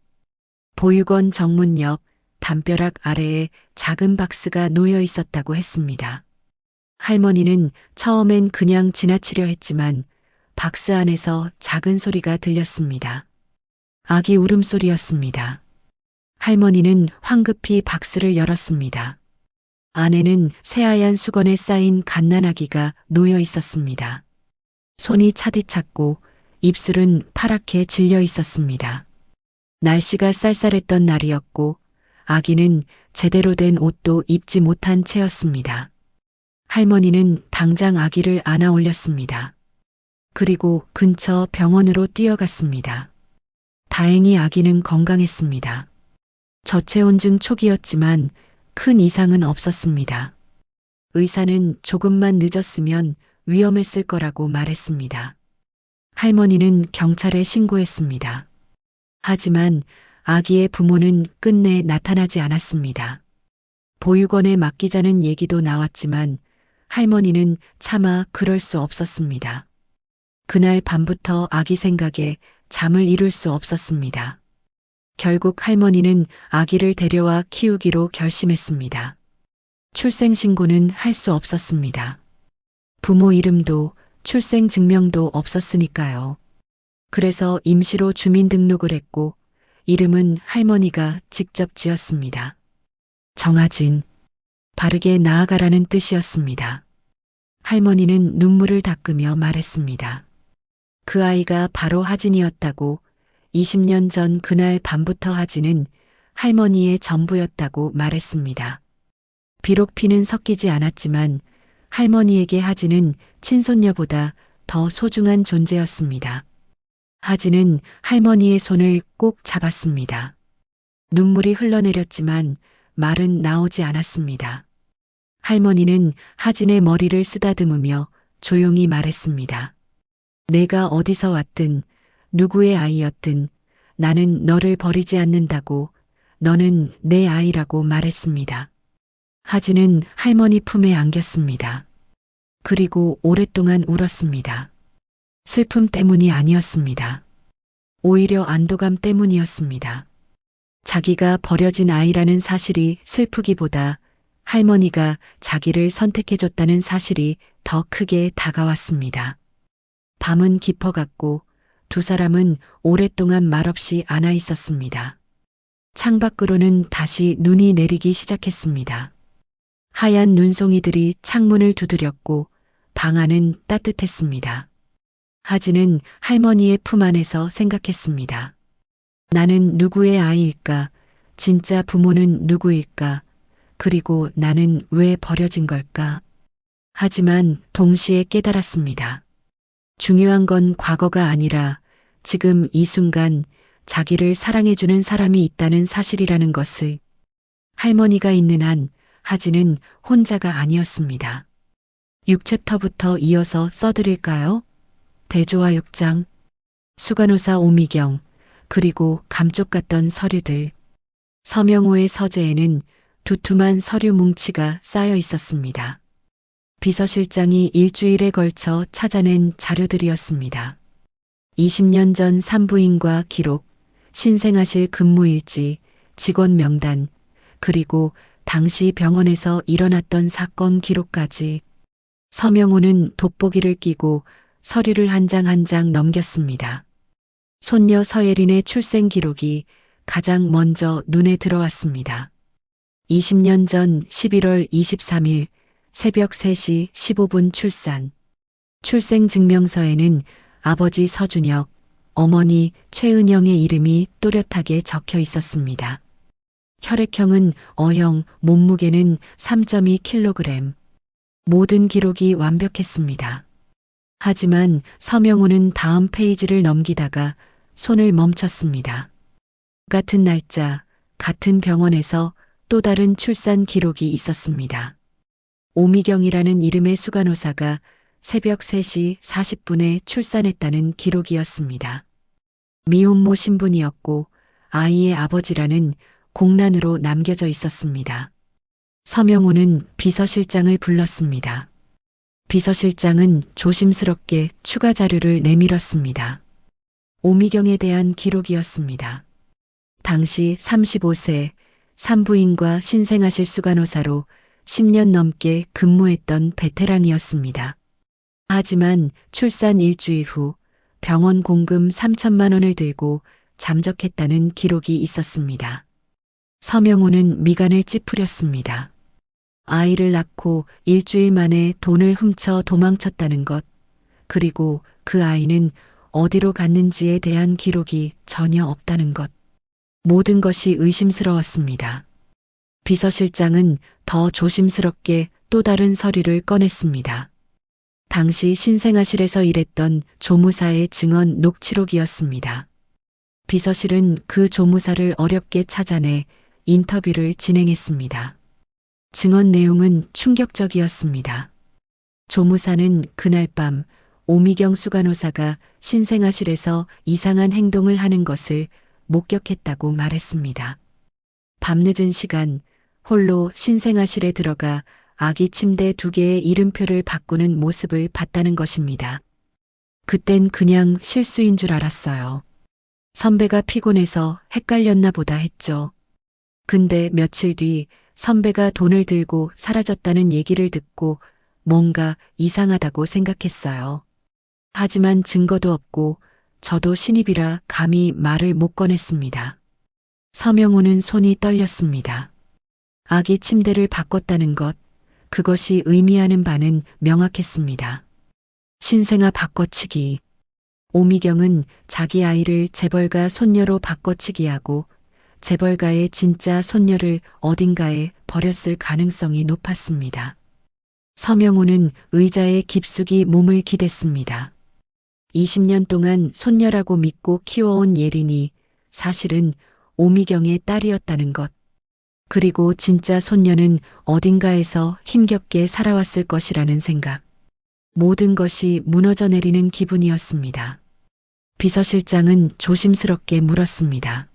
보육원 정문 옆 담벼락 아래에 작은 박스가 놓여 있었다고 했습니다. 할머니는 처음엔 그냥 지나치려 했지만 박스 안에서 작은 소리가 들렸습니다. 아기 울음소리였습니다. 할머니는 황급히 박스를 열었습니다. 안에는 새하얀 수건에 쌓인 갓난아기가 놓여 있었습니다. 손이 차디찼고 입술은 파랗게 질려 있었습니다. 날씨가 쌀쌀했던 날이었고 아기는 제대로 된 옷도 입지 못한 채였습니다. 할머니는 당장 아기를 안아 올렸습니다. 그리고 근처 병원으로 뛰어갔습니다. 다행히 아기는 건강했습니다. 저체온증 초기였지만 큰 이상은 없었습니다. 의사는 조금만 늦었으면 위험했을 거라고 말했습니다. 할머니는 경찰에 신고했습니다. 하지만 아기의 부모는 끝내 나타나지 않았습니다. 보육원에 맡기자는 얘기도 나왔지만 할머니는 차마 그럴 수 없었습니다. 그날 밤부터 아기 생각에 잠을 이룰 수 없었습니다. 결국 할머니는 아기를 데려와 키우기로 결심했습니다. 출생신고는 할 수 없었습니다. 부모 이름도 출생증명도 없었으니까요. 그래서 임시로 주민등록을 했고 이름은 할머니가 직접 지었습니다. 정하진, 바르게 나아가라는 뜻이었습니다. 할머니는 눈물을 닦으며 말했습니다. 그 아이가 바로 하진이었다고 20년 전 그날 밤부터 하진은 할머니의 전부였다고 말했습니다. 비록 피는 섞이지 않았지만 할머니에게 하진은 친손녀보다 더 소중한 존재였습니다. 하진은 할머니의 손을 꼭 잡았습니다. 눈물이 흘러내렸지만 말은 나오지 않았습니다. 할머니는 하진의 머리를 쓰다듬으며 조용히 말했습니다. 내가 어디서 왔든 누구의 아이였든 나는 너를 버리지 않는다고, 너는 내 아이라고 말했습니다. 하진은 할머니 품에 안겼습니다. 그리고 오랫동안 울었습니다. 슬픔 때문이 아니었습니다. 오히려 안도감 때문이었습니다. 자기가 버려진 아이라는 사실이 슬프기보다 할머니가 자기를 선택해줬다는 사실이 더 크게 다가왔습니다. 밤은 깊어갔고 두 사람은 오랫동안 말없이 안아 있었습니다. 창밖으로는 다시 눈이 내리기 시작했습니다. 하얀 눈송이들이 창문을 두드렸고 방 안은 따뜻했습니다. 하진은 할머니의 품 안에서 생각했습니다. 나는 누구의 아이일까? 진짜 부모는 누구일까? 그리고 나는 왜 버려진 걸까? 하지만 동시에 깨달았습니다. 중요한 건 과거가 아니라 지금 이 순간 자기를 사랑해주는 사람이 있다는 사실이라는 것을. 할머니가 있는 한 하진은 혼자가 아니었습니다. 6챕터부터 이어서 써드릴까요? 대조와 6장, 수간호사 오미경, 그리고 감쪽 같던 서류들. 서명호의 서재에는 두툼한 서류 뭉치가 쌓여 있었습니다. 비서실장이 일주일에 걸쳐 찾아낸 자료들이었습니다. 20년 전 산부인과 기록, 신생아실 근무일지, 직원 명단, 그리고 당시 병원에서 일어났던 사건 기록까지. 서명호는 돋보기를 끼고 서류를 한 장 한 장 넘겼습니다. 손녀 서예린의 출생 기록이 가장 먼저 눈에 들어왔습니다. 20년 전 11월 23일 새벽 3시 15분 출산. 출생증명서에는 아버지 서준혁, 어머니 최은영의 이름이 또렷하게 적혀 있었습니다. 혈액형은 O형, 몸무게는 3.2kg. 모든 기록이 완벽했습니다. 하지만 서명호는 다음 페이지를 넘기다가 손을 멈췄습니다. 같은 날짜, 같은 병원에서 또 다른 출산 기록이 있었습니다. 오미경이라는 이름의 수간호사가 새벽 3시 40분에 출산했다는 기록이었습니다. 미혼모 신분이었고 아이의 아버지라는 공란으로 남겨져 있었습니다. 서명호는 비서실장을 불렀습니다. 비서실장은 조심스럽게 추가 자료를 내밀었습니다. 오미경에 대한 기록이었습니다. 당시 35세 산부인과 신생아실 수간호사로 10년 넘게 근무했던 베테랑이었습니다. 하지만 출산 일주일 후 병원 공금 3천만 원을 들고 잠적했다는 기록이 있었습니다. 서명호는 미간을 찌푸렸습니다. 아이를 낳고 일주일 만에 돈을 훔쳐 도망쳤다는 것, 그리고 그 아이는 어디로 갔는지에 대한 기록이 전혀 없다는 것. 모든 것이 의심스러웠습니다. 비서실장은 더 조심스럽게 또 다른 서류를 꺼냈습니다. 당시 신생아실에서 일했던 조무사의 증언 녹취록이었습니다. 비서실은 그 조무사를 어렵게 찾아내 인터뷰를 진행했습니다. 증언 내용은 충격적이었습니다. 조무사는 그날 밤 오미경 수간호사가 신생아실에서 이상한 행동을 하는 것을 목격했다고 말했습니다. 밤늦은 시간 홀로 신생아실에 들어가 아기 침대 2개의 이름표를 바꾸는 모습을 봤다는 것입니다. 그땐 그냥 실수인 줄 알았어요. 선배가 피곤해서 헷갈렸나 보다 했죠. 근데 며칠 뒤 선배가 돈을 들고 사라졌다는 얘기를 듣고 뭔가 이상하다고 생각했어요. 하지만 증거도 없고 저도 신입이라 감히 말을 못 꺼냈습니다. 서명호는 손이 떨렸습니다. 아기 침대를 바꿨다는 것, 그것이 의미하는 바는 명확했습니다. 신생아 바꿔치기. 오미경은 자기 아이를 재벌가 손녀로 바꿔치기하고 재벌가의 진짜 손녀를 어딘가에 버렸을 가능성이 높았습니다. 서명호는 의자에 깊숙이 몸을 기댔습니다. 20년 동안 손녀라고 믿고 키워온 예린이 사실은 오미경의 딸이었다는 것. 그리고 진짜 손녀는 어딘가에서 힘겹게 살아왔을 것이라는 생각. 모든 것이 무너져 내리는 기분이었습니다. 비서실장은 조심스럽게 물었습니다.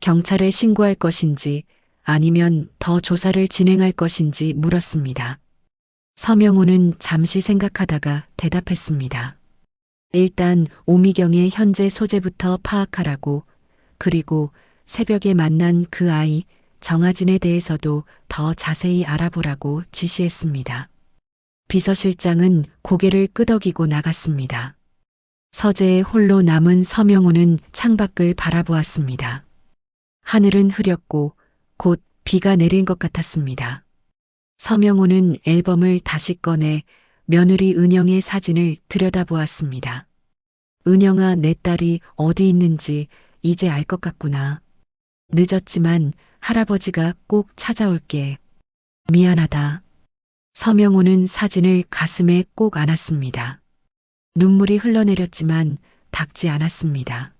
경찰에 신고할 것인지 아니면 더 조사를 진행할 것인지 물었습니다. 서명호는 잠시 생각하다가 대답했습니다. 일단 오미경의 현재 소재부터 파악하라고, 그리고 새벽에 만난 그 아이 정아진에 대해서도 더 자세히 알아보라고 지시했습니다. 비서실장은 고개를 끄덕이고 나갔습니다. 서재에 홀로 남은 서명호는 창밖을 바라보았습니다. 하늘은 흐렸고 곧 비가 내린 것 같았습니다. 서명호는 앨범을 다시 꺼내 며느리 은영의 사진을 들여다보았습니다. 은영아, 내 딸이 어디 있는지 이제 알 것 같구나. 늦었지만 할아버지가 꼭 찾아올게. 미안하다. 서명호는 사진을 가슴에 꼭 안았습니다. 눈물이 흘러내렸지만 닦지 않았습니다.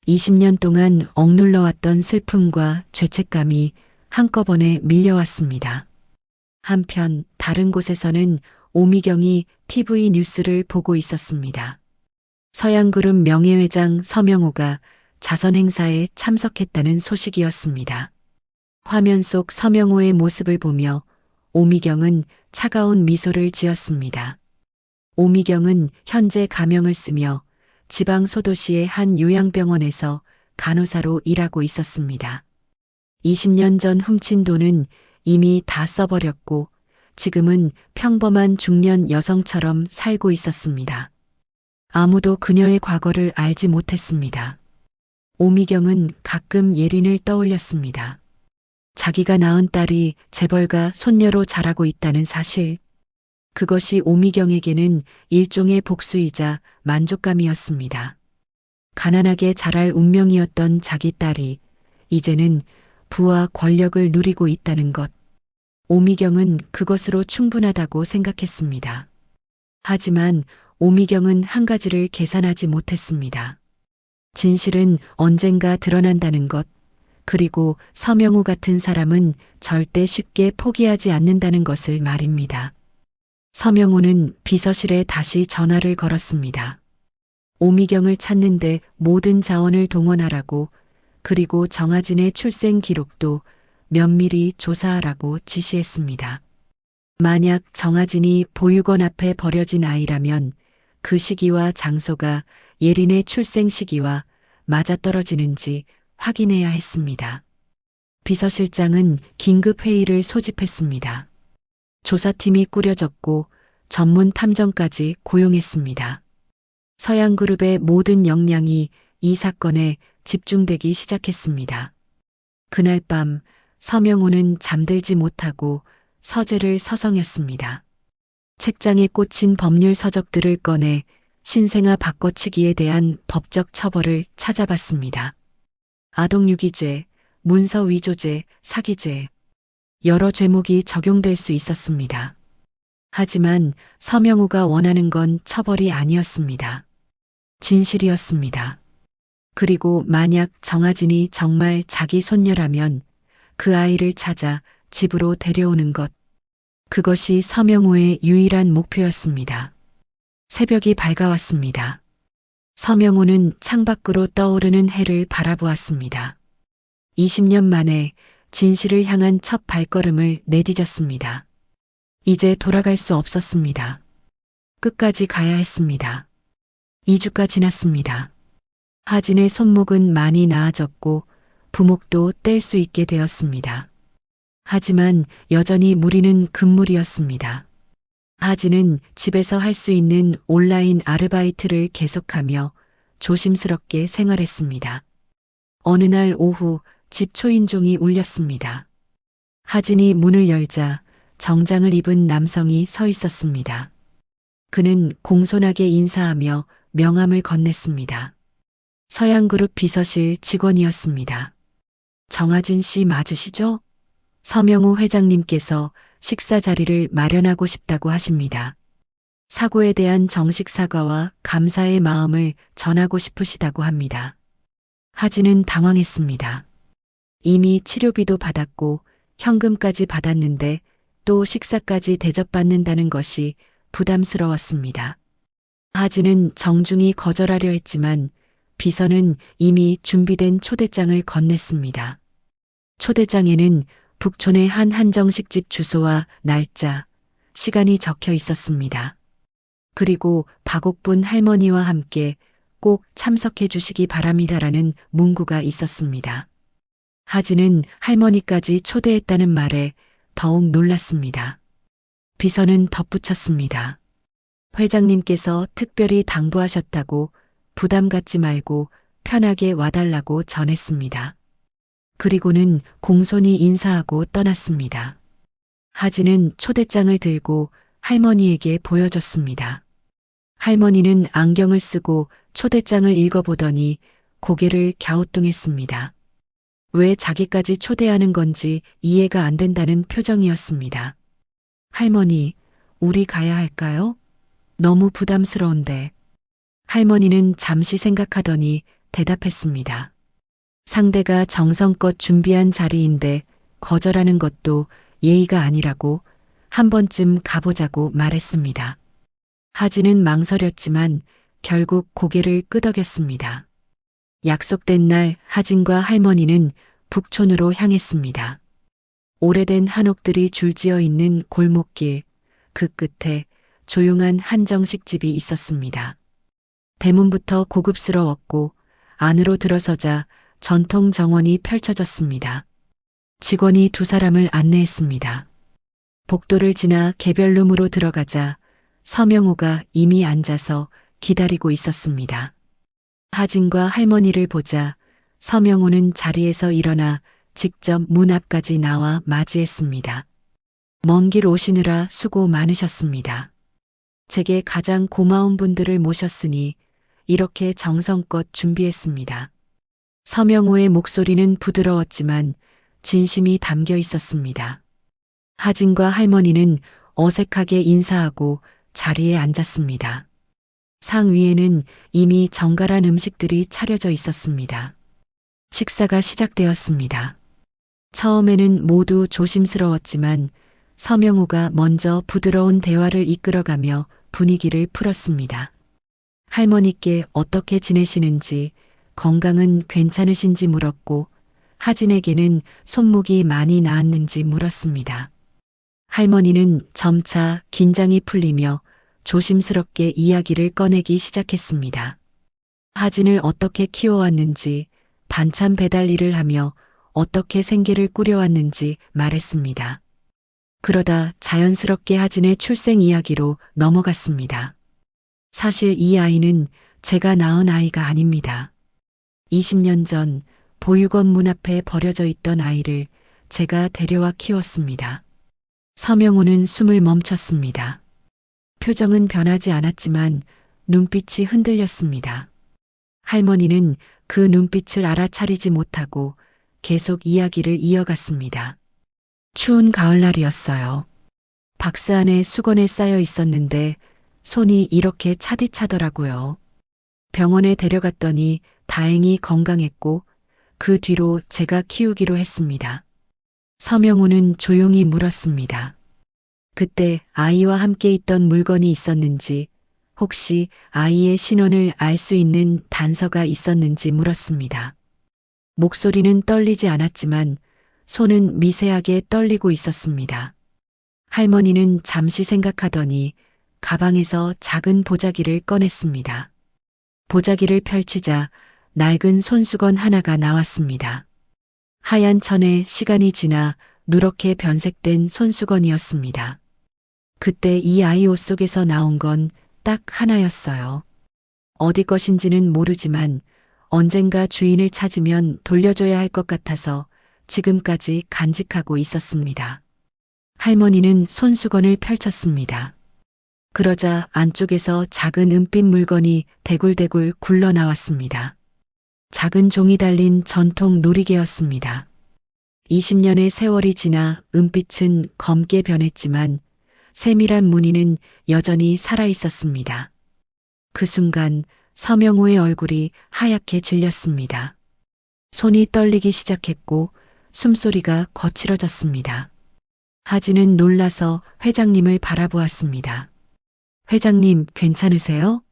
20년 동안 억눌러왔던 슬픔과 죄책감이 한꺼번에 밀려왔습니다. 한편 다른 곳에서는 오미경이 TV 뉴스를 보고 있었습니다. 서양그룹 명예회장 서명호가 자선 행사에 참석했다는 소식이었습니다. 화면 속 서명호의 모습을 보며 오미경은 차가운 미소를 지었습니다. 오미경은 현재 가명을 쓰며 지방 소도시의 한 요양병원에서 간호사로 일하고 있었습니다. 20년 전 훔친 돈은 이미 다 써버렸고 지금은 평범한 중년 여성처럼 살고 있었습니다. 아무도 그녀의 과거를 알지 못했습니다. 오미경은 가끔 예린을 떠올렸습니다. 자기가 낳은 딸이 재벌가 손녀로 자라고 있다는 사실. 그것이 오미경에게는 일종의 복수이자 만족감이었습니다. 가난하게 자랄 운명이었던 자기 딸이 이제는 부와 권력을 누리고 있다는 것. 오미경은 그것으로 충분하다고 생각했습니다. 하지만 오미경은 한 가지를 계산하지 못했습니다. 진실은 언젠가 드러난다는 것, 그리고 서명호 같은 사람은 절대 쉽게 포기하지 않는다는 것을 말입니다. 서명호는 비서실에 다시 전화를 걸었습니다. 오미경을 찾는데 모든 자원을 동원하라고, 그리고 정아진의 출생 기록도 면밀히 조사하라고 지시했습니다. 만약 정아진이 보육원 앞에 버려진 아이라면 그 시기와 장소가 예린의 출생 시기와 맞아떨어지는지 확인해야 했습니다. 비서실장은 긴급 회의를 소집했습니다. 조사팀이 꾸려졌고 전문 탐정까지 고용했습니다. 서양그룹의 모든 역량이 이 사건에 집중되기 시작했습니다. 그날 밤 서명호는 잠들지 못하고 서재를 서성였습니다. 책장에 꽂힌 법률 서적들을 꺼내 신생아 바꿔치기에 대한 법적 처벌을 찾아봤습니다. 아동유기죄, 문서위조죄, 사기죄, 여러 죄목이 적용될 수 있었습니다. 하지만 서명우가 원하는 건 처벌이 아니었습니다. 진실이었습니다. 그리고 만약 정아진이 정말 자기 손녀라면 그 아이를 찾아 집으로 데려오는 것. 그것이 서명우의 유일한 목표였습니다. 새벽이 밝아왔습니다. 서명우는 창밖으로 떠오르는 해를 바라보았습니다. 20년 만에 진실을 향한 첫 발걸음을 내디뎠습니다. 이제 돌아갈 수 없었습니다. 끝까지 가야 했습니다. 2주가 지났습니다. 하진의 손목은 많이 나아졌고 부목도 뗄 수 있게 되었습니다. 하지만 여전히 무리는 금물이었습니다. 하진은 집에서 할 수 있는 온라인 아르바이트를 계속하며 조심스럽게 생활했습니다. 어느 날 오후 집 초인종이 울렸습니다. 하진이 문을 열자 정장을 입은 남성이 서 있었습니다. 그는 공손하게 인사하며 명함을 건넸습니다. 서양그룹 비서실 직원이었습니다. 정아진 씨 맞으시죠? 서명우 회장님께서 식사 자리를 마련하고 싶다고 하십니다. 사고에 대한 정식 사과와 감사의 마음을 전하고 싶으시다고 합니다. 하진은 당황했습니다. 이미 치료비도 받았고 현금까지 받았는데 또 식사까지 대접받는다는 것이 부담스러웠습니다. 하진은 정중히 거절하려 했지만 비서는 이미 준비된 초대장을 건넸습니다. 초대장에는 북촌의 한 한정식집 주소와 날짜, 시간이 적혀 있었습니다. 그리고 박옥분 할머니와 함께 꼭 참석해 주시기 바랍니다라는 문구가 있었습니다. 하진은 할머니까지 초대했다는 말에 더욱 놀랐습니다. 비서는 덧붙였습니다. 회장님께서 특별히 당부하셨다고 부담 갖지 말고 편하게 와달라고 전했습니다. 그리고는 공손히 인사하고 떠났습니다. 하진은 초대장을 들고 할머니에게 보여줬습니다. 할머니는 안경을 쓰고 초대장을 읽어보더니 고개를 갸우뚱했습니다. 왜 자기까지 초대하는 건지 이해가 안 된다는 표정이었습니다. 할머니, 우리 가야 할까요? 너무 부담스러운데. 할머니는 잠시 생각하더니 대답했습니다. 상대가 정성껏 준비한 자리인데 거절하는 것도 예의가 아니라고 한 번쯤 가보자고 말했습니다. 하진은 망설였지만 결국 고개를 끄덕였습니다. 약속된 날 하진과 할머니는 북촌으로 향했습니다. 오래된 한옥들이 줄지어 있는 골목길, 그 끝에 조용한 한정식집이 있었습니다. 대문부터 고급스러웠고 안으로 들어서자 전통 정원이 펼쳐졌습니다. 직원이 두 사람을 안내했습니다. 복도를 지나 개별룸으로 들어가자 서명우가 이미 앉아서 기다리고 있었습니다. 하진과 할머니를 보자 서명우는 자리에서 일어나 직접 문 앞까지 나와 맞이했습니다. 먼 길 오시느라 수고 많으셨습니다. 제게 가장 고마운 분들을 모셨으니 이렇게 정성껏 준비했습니다. 서명우의 목소리는 부드러웠지만 진심이 담겨 있었습니다. 하진과 할머니는 어색하게 인사하고 자리에 앉았습니다. 상 위에는 이미 정갈한 음식들이 차려져 있었습니다. 식사가 시작되었습니다. 처음에는 모두 조심스러웠지만 서명우가 먼저 부드러운 대화를 이끌어가며 분위기를 풀었습니다. 할머니께 어떻게 지내시는지, 건강은 괜찮으신지 물었고 하진에게는 손목이 많이 나았는지 물었습니다. 할머니는 점차 긴장이 풀리며 조심스럽게 이야기를 꺼내기 시작했습니다. 하진을 어떻게 키워왔는지, 반찬 배달 일을 하며 어떻게 생계를 꾸려왔는지 말했습니다. 그러다 자연스럽게 하진의 출생 이야기로 넘어갔습니다. 사실 이 아이는 제가 낳은 아이가 아닙니다. 20년 전 보육원 문 앞에 버려져 있던 아이를 제가 데려와 키웠습니다. 서명우는 숨을 멈췄습니다. 표정은 변하지 않았지만 눈빛이 흔들렸습니다. 할머니는 그 눈빛을 알아차리지 못하고 계속 이야기를 이어갔습니다. 추운 가을날이었어요. 박스 안에 수건에 쌓여 있었는데 손이 이렇게 차디차더라고요. 병원에 데려갔더니 다행히 건강했고 그 뒤로 제가 키우기로 했습니다. 서명우는 조용히 물었습니다. 그때 아이와 함께 있던 물건이 있었는지, 혹시 아이의 신원을 알 수 있는 단서가 있었는지 물었습니다. 목소리는 떨리지 않았지만 손은 미세하게 떨리고 있었습니다. 할머니는 잠시 생각하더니 가방에서 작은 보자기를 꺼냈습니다. 보자기를 펼치자 낡은 손수건 하나가 나왔습니다. 하얀 천에 시간이 지나 누렇게 변색된 손수건이었습니다. 그때 이 아이 옷 속에서 나온 건 딱 하나였어요. 어디 것인지는 모르지만 언젠가 주인을 찾으면 돌려줘야 할 것 같아서 지금까지 간직하고 있었습니다. 할머니는 손수건을 펼쳤습니다. 그러자 안쪽에서 작은 은빛 물건이 대굴대굴 굴러 나왔습니다. 작은 종이 달린 전통 놀이개였습니다. 20년의 세월이 지나 은빛은 검게 변했지만 세밀한 무늬는 여전히 살아 있었습니다. 그 순간 서명호의 얼굴이 하얗게 질렸습니다. 손이 떨리기 시작했고 숨소리가 거칠어졌습니다. 하진은 놀라서 회장님을 바라보았습니다. 회장님, 괜찮으세요?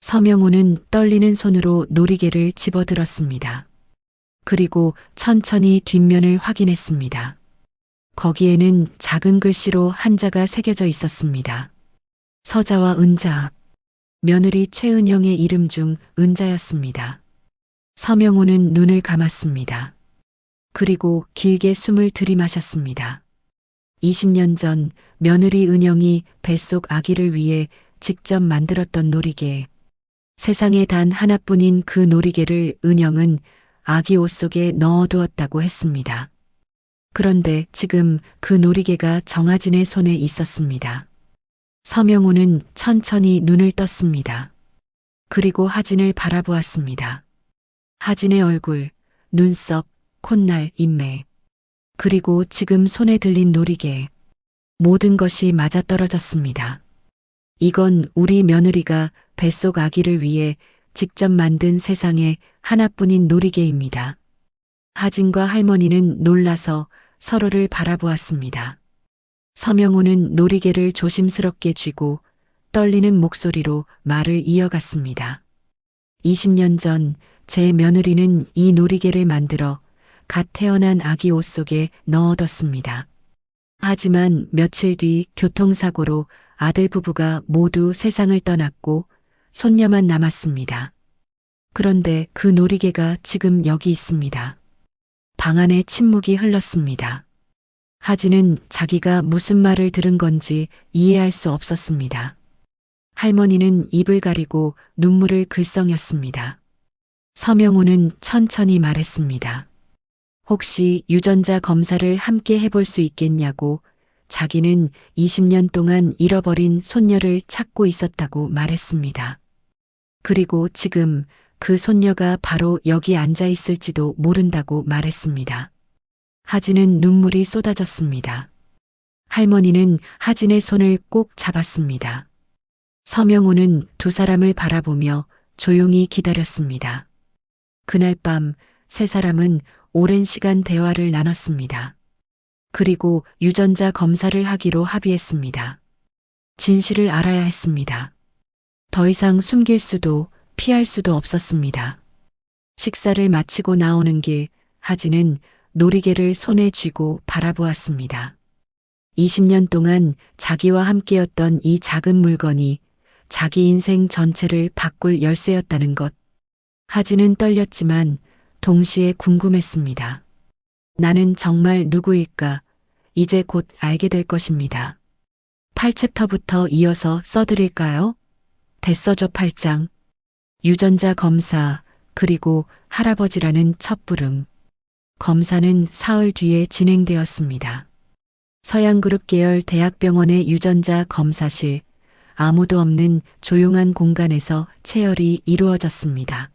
서명호는 떨리는 손으로 놀이개를 집어들었습니다. 그리고 천천히 뒷면을 확인했습니다. 거기에는 작은 글씨로 한자가 새겨져 있었습니다. 서자와 은자. 며느리 최은영의 이름 중 은자였습니다. 서명호는 눈을 감았습니다. 그리고 길게 숨을 들이마셨습니다. 20년 전 며느리 은영이 뱃속 아기를 위해 직접 만들었던 놀이개. 세상에 단 하나뿐인 그 놀이개를 은영은 아기 옷 속에 넣어두었다고 했습니다. 그런데 지금 그 놀이개가 정아진의 손에 있었습니다. 서명우는 천천히 눈을 떴습니다. 그리고 하진을 바라보았습니다. 하진의 얼굴, 눈썹, 콧날, 인매. 그리고 지금 손에 들린 놀이개. 모든 것이 맞아떨어졌습니다. 이건 우리 며느리가 뱃속 아기를 위해 직접 만든 세상에 하나뿐인 놀이개입니다. 하진과 할머니는 놀라서 서로를 바라보았습니다. 서명우는 놀이개를 조심스럽게 쥐고 떨리는 목소리로 말을 이어갔습니다. 20년 전 제 며느리는 이 놀이개를 만들어 갓 태어난 아기 옷 속에 넣어뒀습니다. 하지만 며칠 뒤 교통사고로 아들 부부가 모두 세상을 떠났고 손녀만 남았습니다. 그런데 그 놀이개가 지금 여기 있습니다. 방 안에 침묵이 흘렀습니다. 하진은 자기가 무슨 말을 들은 건지 이해할 수 없었습니다. 할머니는 입을 가리고 눈물을 글썽였습니다. 서명우는 천천히 말했습니다. 혹시 유전자 검사를 함께 해볼 수 있겠냐고 자기는 20년 동안 잃어버린 손녀를 찾고 있었다고 말했습니다. 그리고 지금 그 손녀가 바로 여기 앉아 있을지도 모른다고 말했습니다. 하진은 눈물이 쏟아졌습니다. 할머니는 하진의 손을 꼭 잡았습니다. 서명우는 두 사람을 바라보며 조용히 기다렸습니다. 그날 밤 세 사람은 오랜 시간 대화를 나눴습니다. 그리고 유전자 검사를 하기로 합의했습니다. 진실을 알아야 했습니다. 더 이상 숨길 수도 피할 수도 없었습니다. 식사를 마치고 나오는 길, 하진은 놀이개를 손에 쥐고 바라보았습니다. 20년 동안 자기와 함께였던 이 작은 물건이 자기 인생 전체를 바꿀 열쇠였다는 것. 하진은 떨렸지만 동시에 궁금했습니다. 나는 정말 누구일까? 이제 곧 알게 될 것입니다. 8챕터부터 이어서 써드릴까요? 대서조 8장. 유전자 검사, 그리고 할아버지라는 첫부름. 검사는 사흘 뒤에 진행되었습니다. 서양그룹 계열 대학병원의 유전자 검사실, 아무도 없는 조용한 공간에서 체열이 이루어졌습니다.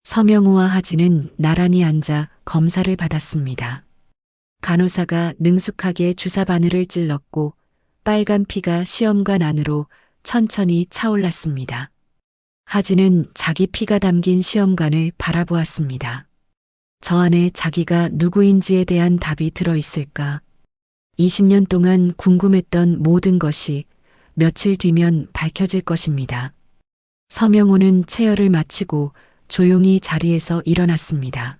서명우와 하진은 나란히 앉아 검사를 받았습니다. 간호사가 능숙하게 주사 바늘을 찔렀고 빨간 피가 시험관 안으로 천천히 차올랐습니다. 하진은 자기 피가 담긴 시험관을 바라보았습니다. 저 안에 자기가 누구인지에 대한 답이 들어있을까? 20년 동안 궁금했던 모든 것이 며칠 뒤면 밝혀질 것입니다. 서명호는 체열을 마치고 조용히 자리에서 일어났습니다.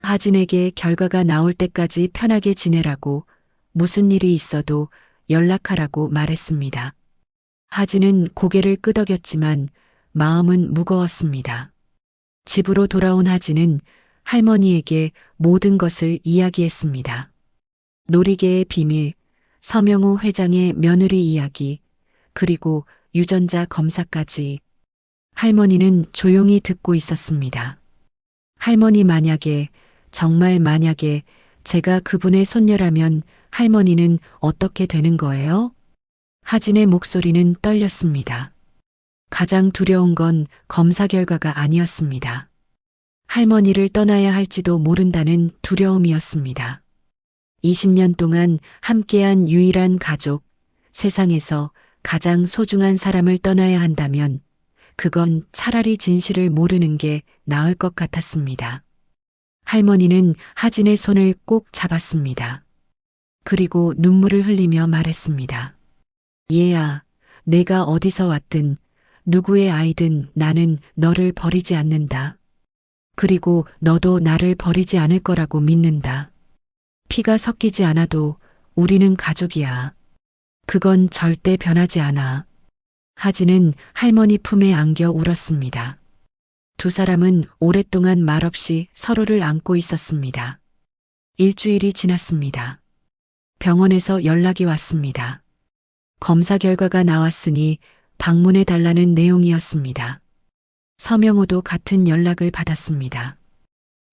하진에게 결과가 나올 때까지 편하게 지내라고, 무슨 일이 있어도 연락하라고 말했습니다. 하진은 고개를 끄덕였지만 마음은 무거웠습니다. 집으로 돌아온 하진은 할머니에게 모든 것을 이야기했습니다. 놀이개의 비밀, 서명호 회장의 며느리 이야기, 그리고 유전자 검사까지. 할머니는 조용히 듣고 있었습니다. 할머니, 만약에, 정말 만약에 제가 그분의 손녀라면 할머니는 어떻게 되는 거예요? 하진의 목소리는 떨렸습니다. 가장 두려운 건 검사 결과가 아니었습니다. 할머니를 떠나야 할지도 모른다는 두려움이었습니다. 20년 동안 함께한 유일한 가족, 세상에서 가장 소중한 사람을 떠나야 한다면 그건 차라리 진실을 모르는 게 나을 것 같았습니다. 할머니는 하진의 손을 꼭 잡았습니다. 그리고 눈물을 흘리며 말했습니다. 얘야, 내가 어디서 왔든 누구의 아이든 나는 너를 버리지 않는다. 그리고 너도 나를 버리지 않을 거라고 믿는다. 피가 섞이지 않아도 우리는 가족이야. 그건 절대 변하지 않아. 하진은 할머니 품에 안겨 울었습니다. 두 사람은 오랫동안 말없이 서로를 안고 있었습니다. 일주일이 지났습니다. 병원에서 연락이 왔습니다. 검사 결과가 나왔으니 방문해 달라는 내용이었습니다. 서명호도 같은 연락을 받았습니다.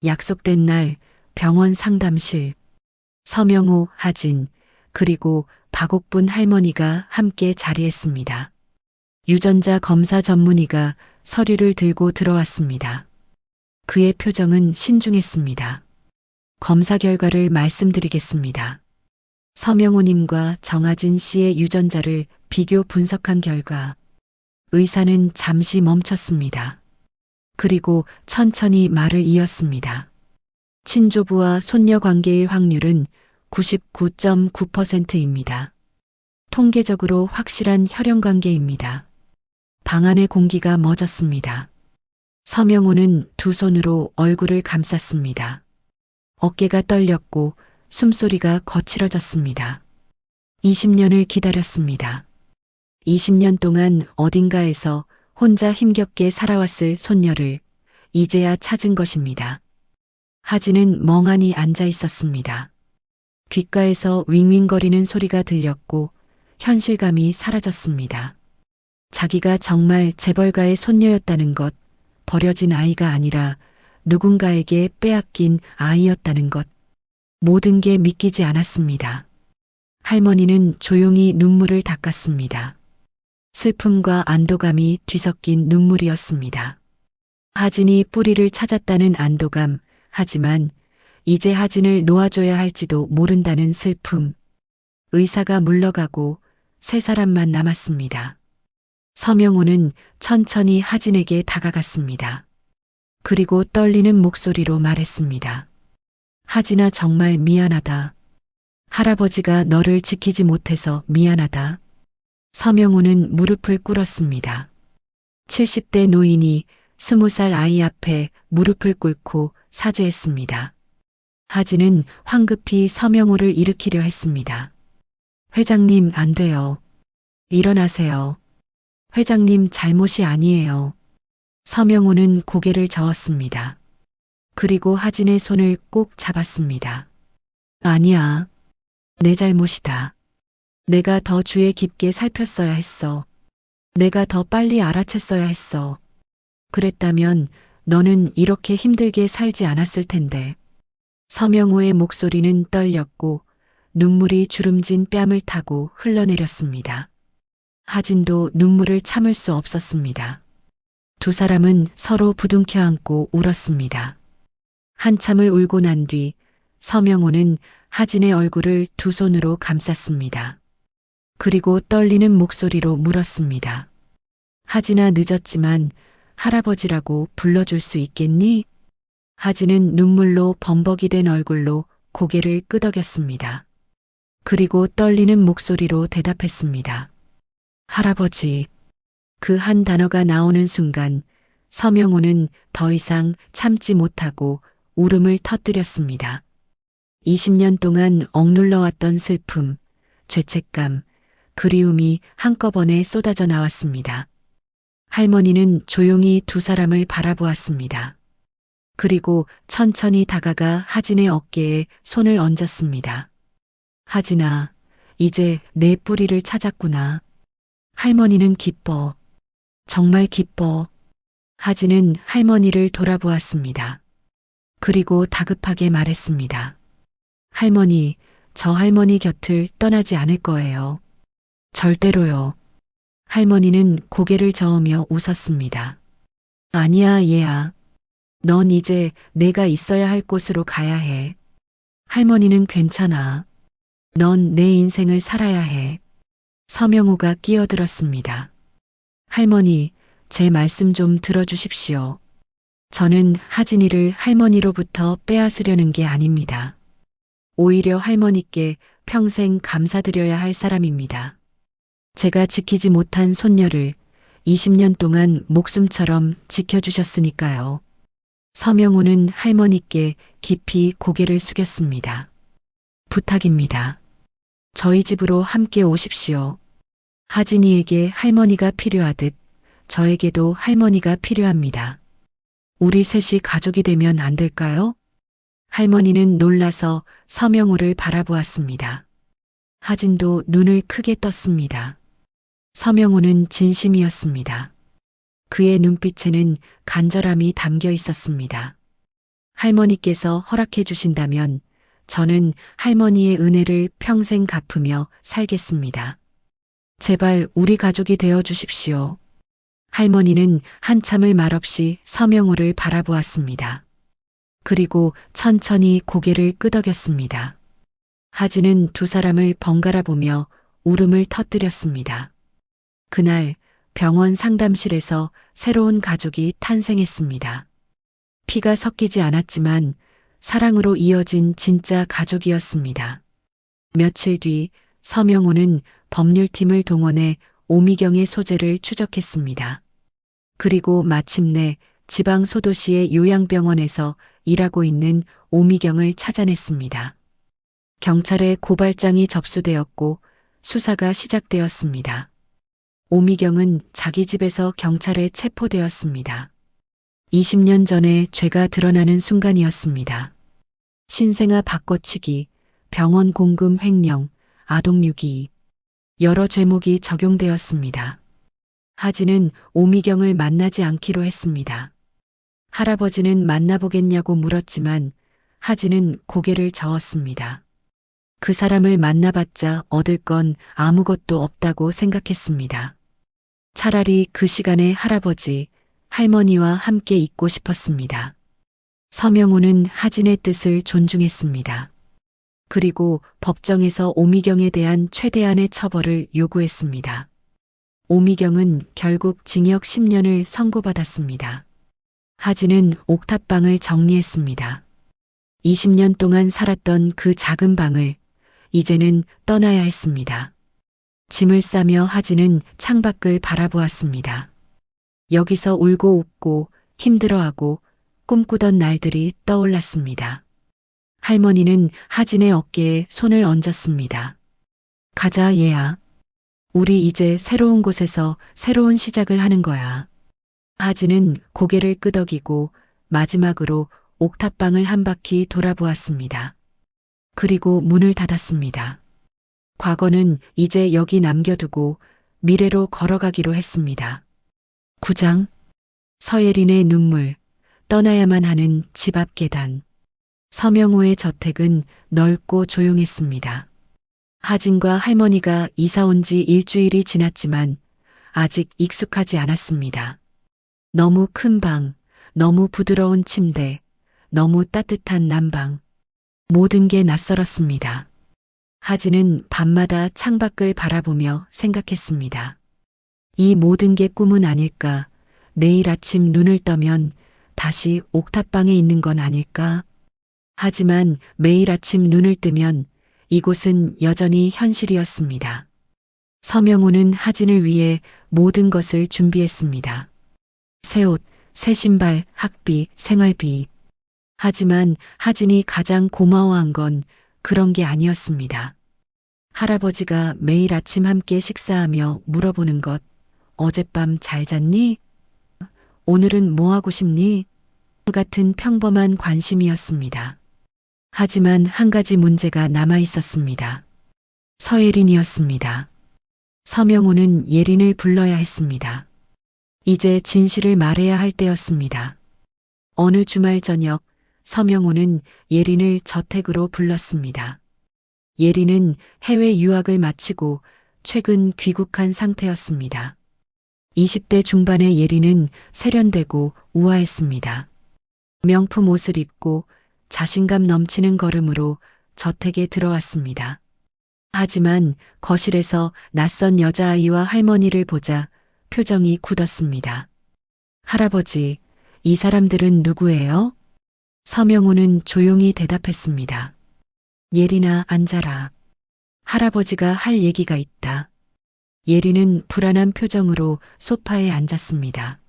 약속된 날 병원 상담실. 서명호, 하진, 그리고 박옥분 할머니가 함께 자리했습니다. 유전자 검사 전문의가 서류를 들고 들어왔습니다. 그의 표정은 신중했습니다. 검사 결과를 말씀드리겠습니다. 서명호님과 정하진 씨의 유전자를 비교 분석한 결과 의사는 잠시 멈췄습니다. 그리고 천천히 말을 이었습니다. 친조부와 손녀 관계일 확률은 99.9%입니다. 통계적으로 확실한 혈연 관계입니다. 방 안의 공기가 멎었습니다. 서명호는 두 손으로 얼굴을 감쌌습니다. 어깨가 떨렸고 숨소리가 거칠어졌습니다. 20년을 기다렸습니다. 20년 동안 어딘가에서 혼자 힘겹게 살아왔을 손녀를 이제야 찾은 것입니다. 하진은 멍하니 앉아 있었습니다. 귓가에서 윙윙거리는 소리가 들렸고 현실감이 사라졌습니다. 자기가 정말 재벌가의 손녀였다는 것, 버려진 아이가 아니라 누군가에게 빼앗긴 아이였다는 것, 모든 게 믿기지 않았습니다. 할머니는 조용히 눈물을 닦았습니다. 슬픔과 안도감이 뒤섞인 눈물이었습니다. 하진이 뿌리를 찾았다는 안도감, 하지만 이제 하진을 놓아줘야 할지도 모른다는 슬픔. 의사가 물러가고 세 사람만 남았습니다. 서명호는 천천히 하진에게 다가갔습니다. 그리고 떨리는 목소리로 말했습니다. 하진아, 정말 미안하다. 할아버지가 너를 지키지 못해서 미안하다. 서명호는 무릎을 꿇었습니다. 70대 노인이 20살 아이 앞에 무릎을 꿇고 사죄했습니다. 하진은 황급히 서명호를 일으키려 했습니다. 회장님, 안 돼요. 일어나세요. 회장님 잘못이 아니에요. 서명호는 고개를 저었습니다. 그리고 하진의 손을 꼭 잡았습니다. 아니야. 내 잘못이다. 내가 더 주의 깊게 살폈어야 했어. 내가 더 빨리 알아챘어야 했어. 그랬다면 너는 이렇게 힘들게 살지 않았을 텐데. 서명호의 목소리는 떨렸고 눈물이 주름진 뺨을 타고 흘러내렸습니다. 하진도 눈물을 참을 수 없었습니다. 두 사람은 서로 부둥켜 안고 울었습니다. 한참을 울고 난 뒤 서명호는 하진의 얼굴을 두 손으로 감쌌습니다. 그리고 떨리는 목소리로 물었습니다. 하진아, 늦었지만 할아버지라고 불러줄 수 있겠니? 하진은 눈물로 범벅이 된 얼굴로 고개를 끄덕였습니다. 그리고 떨리는 목소리로 대답했습니다. 할아버지. 그 한 단어가 나오는 순간 서명호는 더 이상 참지 못하고 울음을 터뜨렸습니다. 20년 동안 억눌러왔던 슬픔, 죄책감, 그리움이 한꺼번에 쏟아져 나왔습니다. 할머니는 조용히 두 사람을 바라보았습니다. 그리고 천천히 다가가 하진의 어깨에 손을 얹었습니다. 하진아, 이제 내 뿌리를 찾았구나. 할머니는 기뻐. 정말 기뻐. 하진은 할머니를 돌아보았습니다. 그리고 다급하게 말했습니다. 할머니, 저 할머니 곁을 떠나지 않을 거예요. 절대로요. 할머니는 고개를 저으며 웃었습니다. 아니야, 얘야. 넌 이제 내가 있어야 할 곳으로 가야 해. 할머니는 괜찮아. 넌 내 인생을 살아야 해. 서명호가 끼어들었습니다. 할머니, 제 말씀 좀 들어주십시오. 저는 하진이를 할머니로부터 빼앗으려는 게 아닙니다. 오히려 할머니께 평생 감사드려야 할 사람입니다. 제가 지키지 못한 손녀를 20년 동안 목숨처럼 지켜주셨으니까요. 서명호는 할머니께 깊이 고개를 숙였습니다. 부탁입니다. 저희 집으로 함께 오십시오. 하진이에게 할머니가 필요하듯 저에게도 할머니가 필요합니다. 우리 셋이 가족이 되면 안 될까요? 할머니는 놀라서 서명호를 바라보았습니다. 하진도 눈을 크게 떴습니다. 서명호는 진심이었습니다. 그의 눈빛에는 간절함이 담겨 있었습니다. 할머니께서 허락해 주신다면 저는 할머니의 은혜를 평생 갚으며 살겠습니다. 제발 우리 가족이 되어 주십시오. 할머니는 한참을 말없이 서명호를 바라보았습니다. 그리고 천천히 고개를 끄덕였습니다. 하진은 두 사람을 번갈아 보며 울음을 터뜨렸습니다. 그날 병원 상담실에서 새로운 가족이 탄생했습니다. 피가 섞이지 않았지만 사랑으로 이어진 진짜 가족이었습니다. 며칠 뒤 서명호는 법률팀을 동원해 오미경의 소재를 추적했습니다. 그리고 마침내 지방 소도시의 요양병원에서 일하고 있는 오미경을 찾아냈습니다. 경찰에 고발장이 접수되었고 수사가 시작되었습니다. 오미경은 자기 집에서 경찰에 체포되었습니다. 20년 전에 죄가 드러나는 순간이었습니다. 신생아 바꿔치기, 병원 공금 횡령, 아동유기, 여러 죄목이 적용되었습니다. 하진은 오미경을 만나지 않기로 했습니다. 할아버지는 만나보겠냐고 물었지만 하진은 고개를 저었습니다. 그 사람을 만나봤자 얻을 건 아무것도 없다고 생각했습니다. 차라리 그 시간에 할아버지, 할머니와 함께 있고 싶었습니다. 서명호는 하진의 뜻을 존중했습니다. 그리고 법정에서 오미경에 대한 최대한의 처벌을 요구했습니다. 오미경은 결국 징역 10년을 선고받았습니다. 하진은 옥탑방을 정리했습니다. 20년 동안 살았던 그 작은 방을 이제는 떠나야 했습니다. 짐을 싸며 하진은 창밖을 바라보았습니다. 여기서 울고 웃고 힘들어하고 꿈꾸던 날들이 떠올랐습니다. 할머니는 하진의 어깨에 손을 얹었습니다. 가자, 얘야. 우리 이제 새로운 곳에서 새로운 시작을 하는 거야. 하진은 고개를 끄덕이고 마지막으로 옥탑방을 한 바퀴 돌아보았습니다. 그리고 문을 닫았습니다. 과거는 이제 여기 남겨두고 미래로 걸어가기로 했습니다. 9장 서예린의 눈물, 떠나야만 하는 집 앞 계단. 서명호의 저택은 넓고 조용했습니다. 하진과 할머니가 이사 온 지 일주일이 지났지만 아직 익숙하지 않았습니다. 너무 큰 방, 너무 부드러운 침대, 너무 따뜻한 난방. 모든 게 낯설었습니다. 하진은 밤마다 창밖을 바라보며 생각했습니다. 이 모든 게 꿈은 아닐까? 내일 아침 눈을 떠면 다시 옥탑방에 있는 건 아닐까? 하지만 매일 아침 눈을 뜨면 이곳은 여전히 현실이었습니다. 서명우는 하진을 위해 모든 것을 준비했습니다. 새 옷, 새 신발, 학비, 생활비. 하지만 하진이 가장 고마워한 건 그런 게 아니었습니다. 할아버지가 매일 아침 함께 식사하며 물어보는 것. 어젯밤 잘 잤니? 오늘은 뭐 하고 싶니? 같은 평범한 관심이었습니다. 하지만 한 가지 문제가 남아 있었습니다. 서예린이었습니다. 서명우는 예린을 불러야 했습니다. 이제 진실을 말해야 할 때였습니다. 어느 주말 저녁 서명우는 예린을 저택으로 불렀습니다. 예린은 해외 유학을 마치고 최근 귀국한 상태였습니다. 20대 중반의 예린은 세련되고 우아했습니다. 명품 옷을 입고 자신감 넘치는 걸음으로 저택에 들어왔습니다. 하지만 거실에서 낯선 여자아이와 할머니를 보자 표정이 굳었습니다. 할아버지, 이 사람들은 누구예요? 서명우는 조용히 대답했습니다. 예린아, 앉아라. 할아버지가 할 얘기가 있다. 예린은 불안한 표정으로 소파에 앉았습니다.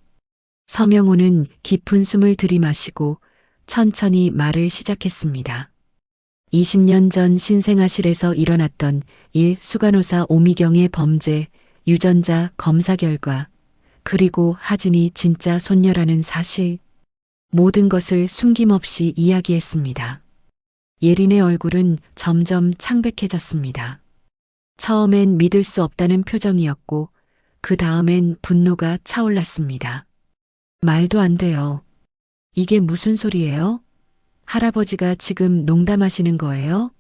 서명우는 깊은 숨을 들이마시고 천천히 말을 시작했습니다. 20년 전 신생아실에서 일어났던 일 수간호사 오미경의 범죄, 유전자 검사 결과, 그리고 하진이 진짜 손녀라는 사실, 모든 것을 숨김없이 이야기했습니다. 예린의 얼굴은 점점 창백해졌습니다. 처음엔 믿을 수 없다는 표정이었고 그 다음엔 분노가 차올랐습니다. 말도 안 돼요. 이게 무슨 소리예요? 할아버지가 지금 농담하시는 거예요?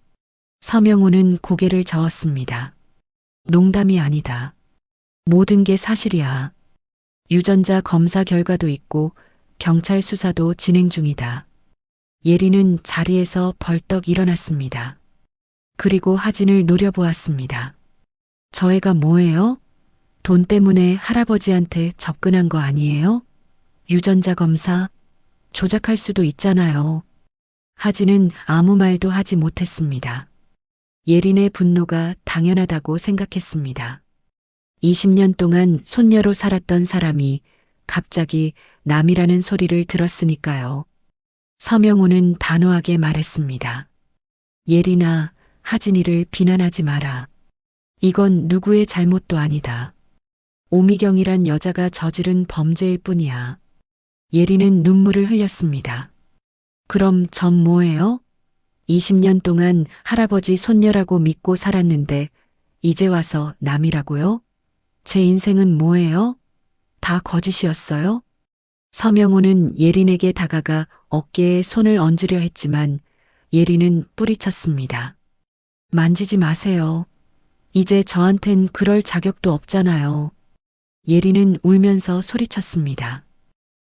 서명우는 고개를 저었습니다. 농담이 아니다. 모든 게 사실이야. 유전자 검사 결과도 있고 경찰 수사도 진행 중이다. 예린은 자리에서 벌떡 일어났습니다. 그리고 하진을 노려보았습니다. 저 애가 뭐예요? 돈 때문에 할아버지한테 접근한 거 아니에요? 유전자 검사 조작할 수도 있잖아요. 하진은 아무 말도 하지 못했습니다. 예린의 분노가 당연하다고 생각했습니다. 20년 동안 손녀로 살았던 사람이 갑자기 남이라는 소리를 들었으니까요. 서명우는 단호하게 말했습니다. 예린아, 하진이를 비난하지 마라. 이건 누구의 잘못도 아니다. 오미경이란 여자가 저지른 범죄일 뿐이야. 예린은 눈물을 흘렸습니다. 그럼 전 뭐예요? 20년 동안 할아버지 손녀라고 믿고 살았는데 이제 와서 남이라고요? 제 인생은 뭐예요? 다 거짓이었어요? 서명우는 예린에게 다가가 어깨에 손을 얹으려 했지만 예린은 뿌리쳤습니다. 만지지 마세요. 이제 저한텐 그럴 자격도 없잖아요. 예린은 울면서 소리쳤습니다.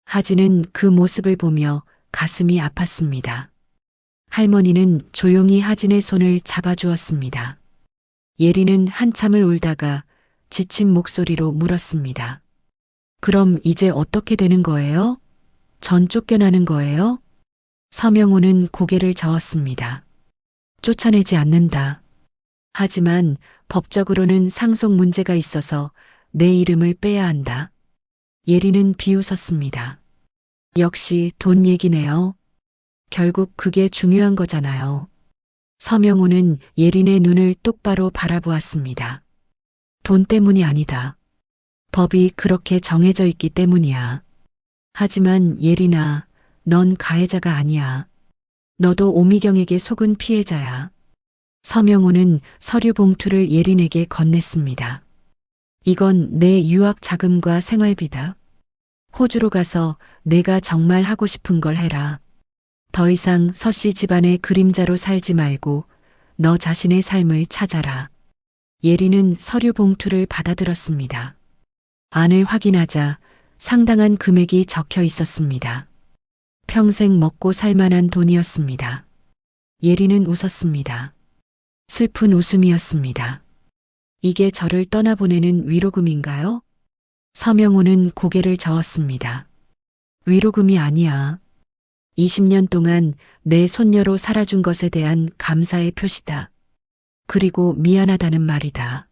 하진은 그 모습을 보며 가슴이 아팠습니다. 할머니는 조용히 하진의 손을 잡아주었습니다. 예린은 한참을 울다가 지친 목소리로 물었습니다. 그럼 이제 어떻게 되는 거예요? 전 쫓겨나는 거예요? 서명우는 고개를 저었습니다. 쫓아내지 않는다. 하지만 법적으로는 상속 문제가 있어서 내 이름을 빼야 한다. 예린은 비웃었습니다. 역시 돈 얘기네요. 결국 그게 중요한 거잖아요. 서명우는 예린의 눈을 똑바로 바라보았습니다. 돈 때문이 아니다. 법이 그렇게 정해져 있기 때문이야. 하지만 예린아, 넌 가해자가 아니야. 너도 오미경에게 속은 피해자야. 서명우는 서류 봉투를 예린에게 건넸습니다. 이건 내 유학 자금과 생활비다. 호주로 가서 내가 정말 하고 싶은 걸 해라. 더 이상 서씨 집안의 그림자로 살지 말고 너 자신의 삶을 찾아라. 예린은 서류 봉투를 받아들었습니다. 안을 확인하자 상당한 금액이 적혀 있었습니다. 평생 먹고 살 만한 돈이었습니다. 예린은 웃었습니다. 슬픈 웃음이었습니다. 이게 저를 떠나보내는 위로금인가요? 서명호는 고개를 저었습니다. 위로금이 아니야. 20년 동안 내 손녀로 살아준 것에 대한 감사의 표시다. 그리고 미안하다는 말이다.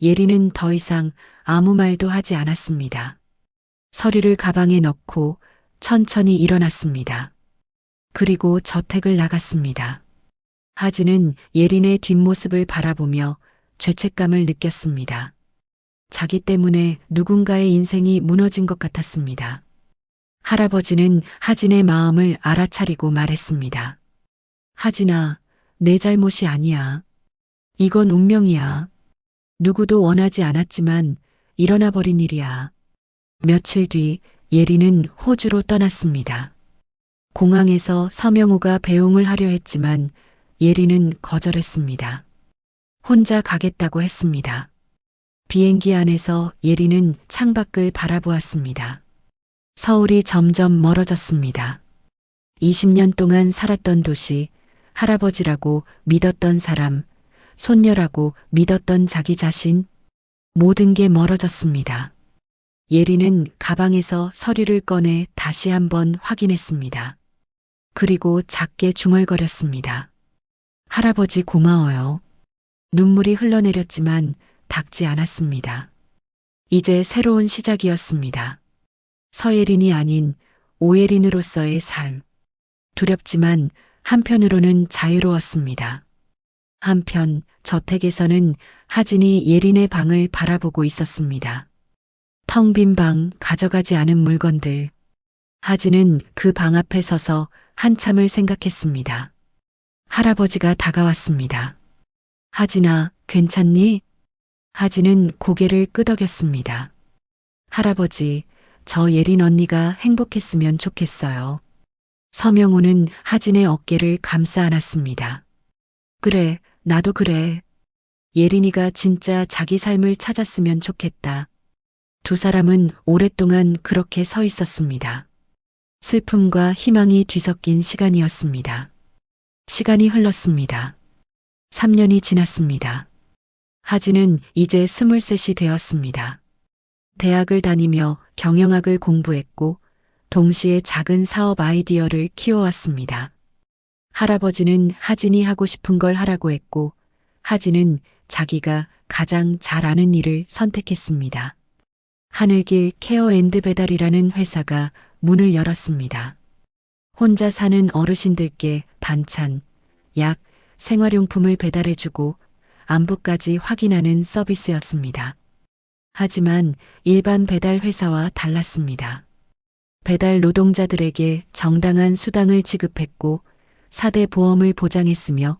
예리는 더 이상 아무 말도 하지 않았습니다. 서류를 가방에 넣고 천천히 일어났습니다. 그리고 저택을 나갔습니다. 하진은 예린의 뒷모습을 바라보며 죄책감을 느꼈습니다. 자기 때문에 누군가의 인생이 무너진 것 같았습니다. 할아버지는 하진의 마음을 알아차리고 말했습니다. 하진아, 내 잘못이 아니야. 이건 운명이야. 누구도 원하지 않았지만 일어나 버린 일이야. 며칠 뒤 예린은 호주로 떠났습니다. 공항에서 서명호가 배웅을 하려 했지만 예린은 거절했습니다. 혼자 가겠다고 했습니다. 비행기 안에서 예린은 창밖을 바라보았습니다. 서울이 점점 멀어졌습니다. 20년 동안 살았던 도시, 할아버지라고 믿었던 사람, 손녀라고 믿었던 자기 자신, 모든 게 멀어졌습니다. 예린은 가방에서 서류를 꺼내 다시 한번 확인했습니다. 그리고 작게 중얼거렸습니다. 할아버지 고마워요. 눈물이 흘러내렸지만 닿지 않았습니다. 이제 새로운 시작이었습니다. 서예린이 아닌 오예린으로서의 삶. 두렵지만 한편으로는 자유로웠습니다. 한편 저택에서는 하진이 예린의 방을 바라보고 있었습니다. 텅 빈 방, 가져가지 않은 물건들. 하진은 그 방 앞에 서서 한참을 생각했습니다. 할아버지가 다가왔습니다. 하진아, 괜찮니? 하진은 고개를 끄덕였습니다. 할아버지, 저 예린 언니가 행복했으면 좋겠어요. 서명호는 하진의 어깨를 감싸 안았습니다. 그래, 나도 그래. 예린이가 진짜 자기 삶을 찾았으면 좋겠다. 두 사람은 오랫동안 그렇게 서 있었습니다. 슬픔과 희망이 뒤섞인 시간이었습니다. 시간이 흘렀습니다. 3년이 지났습니다. 하진은 이제 23이 되었습니다. 대학을 다니며 경영학을 공부했고 동시에 작은 사업 아이디어를 키워왔습니다. 할아버지는 하진이 하고 싶은 걸 하라고 했고 하진은 자기가 가장 잘 아는 일을 선택했습니다. 하늘길 케어앤드배달이라는 회사가 문을 열었습니다. 혼자 사는 어르신들께 반찬, 약, 생활용품을 배달해주고 안부까지 확인하는 서비스였습니다. 하지만 일반 배달 회사와 달랐습니다. 배달 노동자들에게 정당한 수당을 지급했고 4대 보험을 보장했으며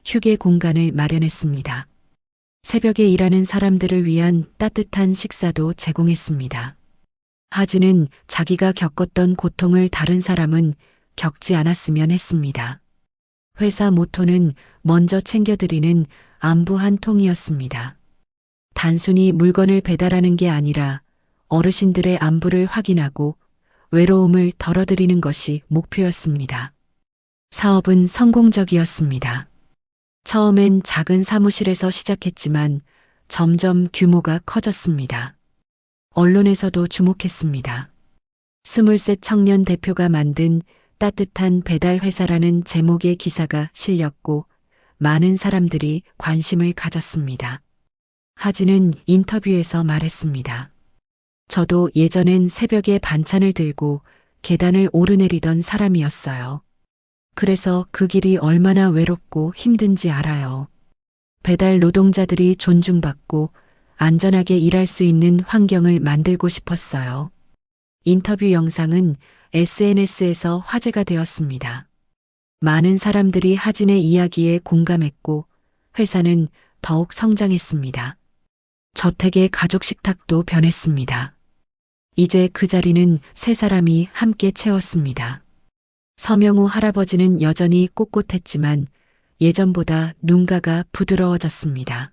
휴게 공간을 마련했습니다. 새벽에 일하는 사람들을 위한 따뜻한 식사도 제공했습니다. 하진은 자기가 겪었던 고통을 다른 사람은 겪지 않았으면 했습니다. 회사 모토는 먼저 챙겨드리는 안부 한 통이었습니다. 단순히 물건을 배달하는 게 아니라 어르신들의 안부를 확인하고 외로움을 덜어드리는 것이 목표였습니다. 사업은 성공적이었습니다. 처음엔 작은 사무실에서 시작했지만 점점 규모가 커졌습니다. 언론에서도 주목했습니다. 23 청년 대표가 만든 따뜻한 배달 회사라는 제목의 기사가 실렸고 많은 사람들이 관심을 가졌습니다. 하진은 인터뷰에서 말했습니다. 저도 예전엔 새벽에 반찬을 들고 계단을 오르내리던 사람이었어요. 그래서 그 길이 얼마나 외롭고 힘든지 알아요. 배달 노동자들이 존중받고 안전하게 일할 수 있는 환경을 만들고 싶었어요. 인터뷰 영상은 SNS에서 화제가 되었습니다. 많은 사람들이 하진의 이야기에 공감했고 회사는 더욱 성장했습니다. 저택의 가족 식탁도 변했습니다. 이제 그 자리는 세 사람이 함께 채웠습니다. 서명호 할아버지는 여전히 꼿꼿했지만 예전보다 눈가가 부드러워졌습니다.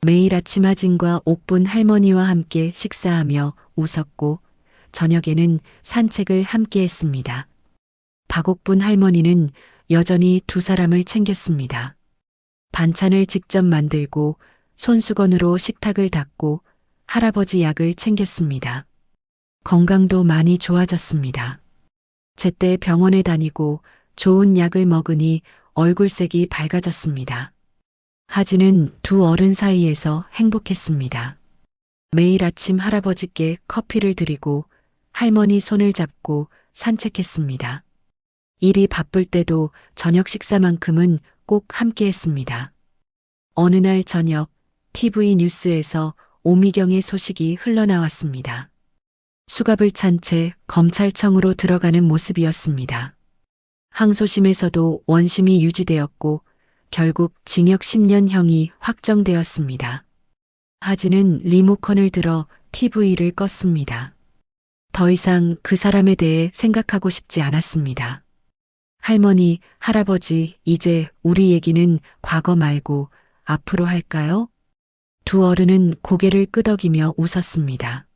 매일 아침 하진과 옥분 할머니와 함께 식사하며 웃었고 저녁에는 산책을 함께 했습니다. 박옥분 할머니는 여전히 두 사람을 챙겼습니다. 반찬을 직접 만들고 손수건으로 식탁을 닦고 할아버지 약을 챙겼습니다. 건강도 많이 좋아졌습니다. 제때 병원에 다니고 좋은 약을 먹으니 얼굴색이 밝아졌습니다. 하진은 두 어른 사이에서 행복했습니다. 매일 아침 할아버지께 커피를 드리고 할머니 손을 잡고 산책했습니다. 일이 바쁠 때도 저녁 식사만큼은 꼭 함께 했습니다. 어느 날 저녁 TV 뉴스에서 오미경의 소식이 흘러나왔습니다. 수갑을 찬 채 검찰청으로 들어가는 모습이었습니다. 항소심에서도 원심이 유지되었고 결국 징역 10년형이 확정되었습니다. 하진은 리모컨을 들어 TV를 껐습니다. 더 이상 그 사람에 대해 생각하고 싶지 않았습니다. 할머니, 할아버지, 이제 우리 얘기는 과거 말고 앞으로 할까요? 두 어른은 고개를 끄덕이며 웃었습니다.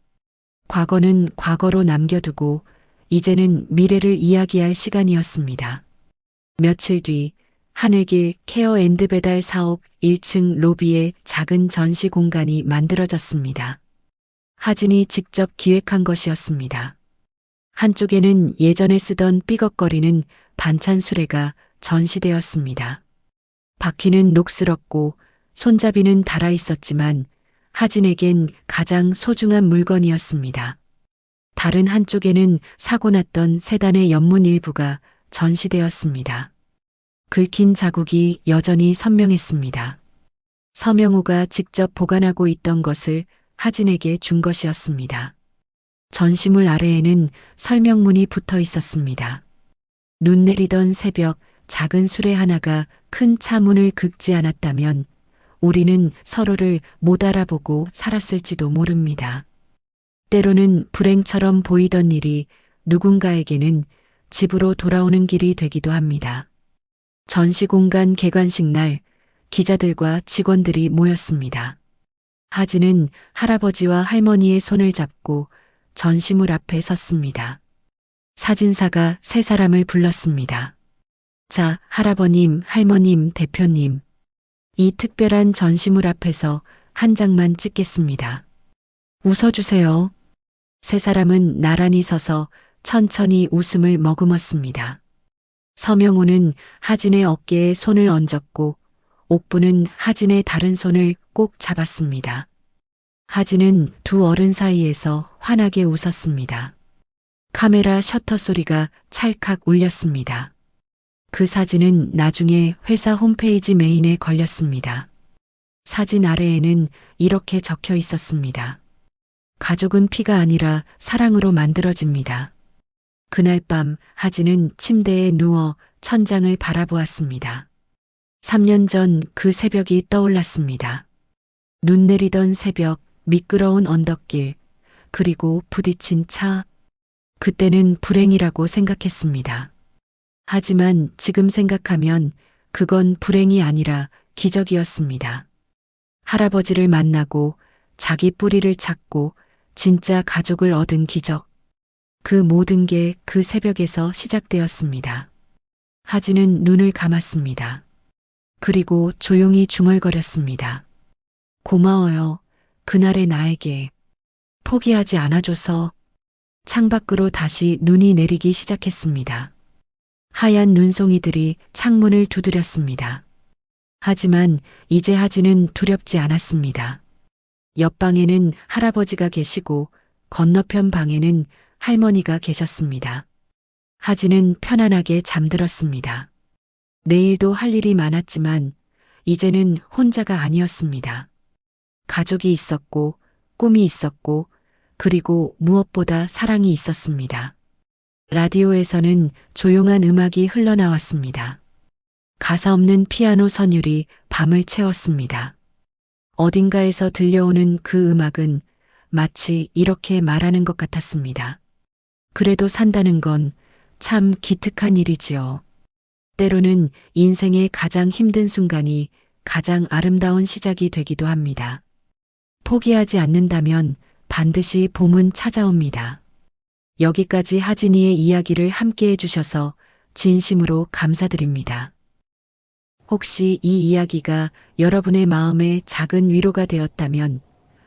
과거는 과거로 남겨두고 이제는 미래를 이야기할 시간이었습니다. 며칠 뒤 하늘길 케어앤드 배달 사업 1층 로비에 작은 전시 공간이 만들어졌습니다. 하진이 직접 기획한 것이었습니다. 한쪽에는 예전에 쓰던 삐걱거리는 반찬 수레가 전시되었습니다. 바퀴는 녹슬었고 손잡이는 닳아 있었지만 하진에겐 가장 소중한 물건이었습니다. 다른 한쪽에는 사고 났던 세단의 연문 일부가 전시되었습니다. 긁힌 자국이 여전히 선명했습니다. 서명호가 직접 보관하고 있던 것을 하진에게 준 것이었습니다. 전시물 아래에는 설명문이 붙어 있었습니다. 눈 내리던 새벽 작은 수레 하나가 큰 차문을 긁지 않았다면 우리는 서로를 못 알아보고 살았을지도 모릅니다. 때로는 불행처럼 보이던 일이 누군가에게는 집으로 돌아오는 길이 되기도 합니다. 전시공간 개관식 날 기자들과 직원들이 모였습니다. 하진은 할아버지와 할머니의 손을 잡고 전시물 앞에 섰습니다. 사진사가 세 사람을 불렀습니다. 자, 할아버님, 할머님, 대표님. 이 특별한 전시물 앞에서 한 장만 찍겠습니다. 웃어주세요. 세 사람은 나란히 서서 천천히 웃음을 머금었습니다. 서명호는 하진의 어깨에 손을 얹었고 옥부는 하진의 다른 손을 꼭 잡았습니다. 하진은 두 어른 사이에서 환하게 웃었습니다. 카메라 셔터 소리가 찰칵 울렸습니다. 그 사진은 나중에 회사 홈페이지 메인에 걸렸습니다. 사진 아래에는 이렇게 적혀 있었습니다. 가족은 피가 아니라 사랑으로 만들어집니다. 그날 밤 하진은 침대에 누워 천장을 바라보았습니다. 3년 전 그 새벽이 떠올랐습니다. 눈 내리던 새벽, 미끄러운 언덕길, 그리고 부딪힌 차. 그때는 불행이라고 생각했습니다. 하지만 지금 생각하면 그건 불행이 아니라 기적이었습니다. 할아버지를 만나고 자기 뿌리를 찾고 진짜 가족을 얻은 기적. 그 모든 게 그 새벽에서 시작되었습니다. 하진은 눈을 감았습니다. 그리고 조용히 중얼거렸습니다. 고마워요. 그날의 나에게. 포기하지 않아줘서. 창밖으로 다시 눈이 내리기 시작했습니다. 하얀 눈송이들이 창문을 두드렸습니다. 하지만 이제 하진은 두렵지 않았습니다. 옆방에는 할아버지가 계시고 건너편 방에는 할머니가 계셨습니다. 하진은 편안하게 잠들었습니다. 내일도 할 일이 많았지만 이제는 혼자가 아니었습니다. 가족이 있었고 꿈이 있었고 그리고 무엇보다 사랑이 있었습니다. 라디오에서는 조용한 음악이 흘러나왔습니다. 가사 없는 피아노 선율이 밤을 채웠습니다. 어딘가에서 들려오는 그 음악은 마치 이렇게 말하는 것 같았습니다. 그래도 산다는 건 참 기특한 일이지요. 때로는 인생의 가장 힘든 순간이 가장 아름다운 시작이 되기도 합니다. 포기하지 않는다면 반드시 봄은 찾아옵니다. 여기까지 하진이의 이야기를 함께 해주셔서 진심으로 감사드립니다. 혹시 이 이야기가 여러분의 마음에 작은 위로가 되었다면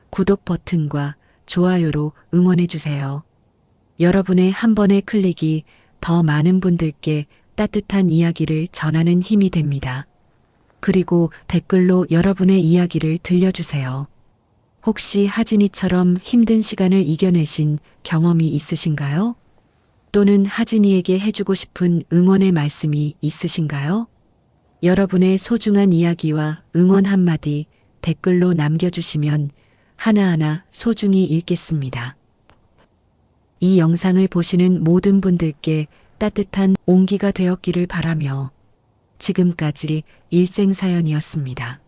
구독 버튼과 좋아요로 응원해 주세요. 여러분의 한 번의 클릭이 더 많은 분들께 따뜻한 이야기를 전하는 힘이 됩니다. 그리고 댓글로 여러분의 이야기를 들려주세요. 혹시 하진이처럼 힘든 시간을 이겨내신 경험이 있으신가요? 또는 하진이에게 해주고 싶은 응원의 말씀이 있으신가요? 여러분의 소중한 이야기와 응원 한마디 댓글로 남겨주시면 하나하나 소중히 읽겠습니다. 이 영상을 보시는 모든 분들께 따뜻한 온기가 되었기를 바라며 지금까지 일생사연이었습니다.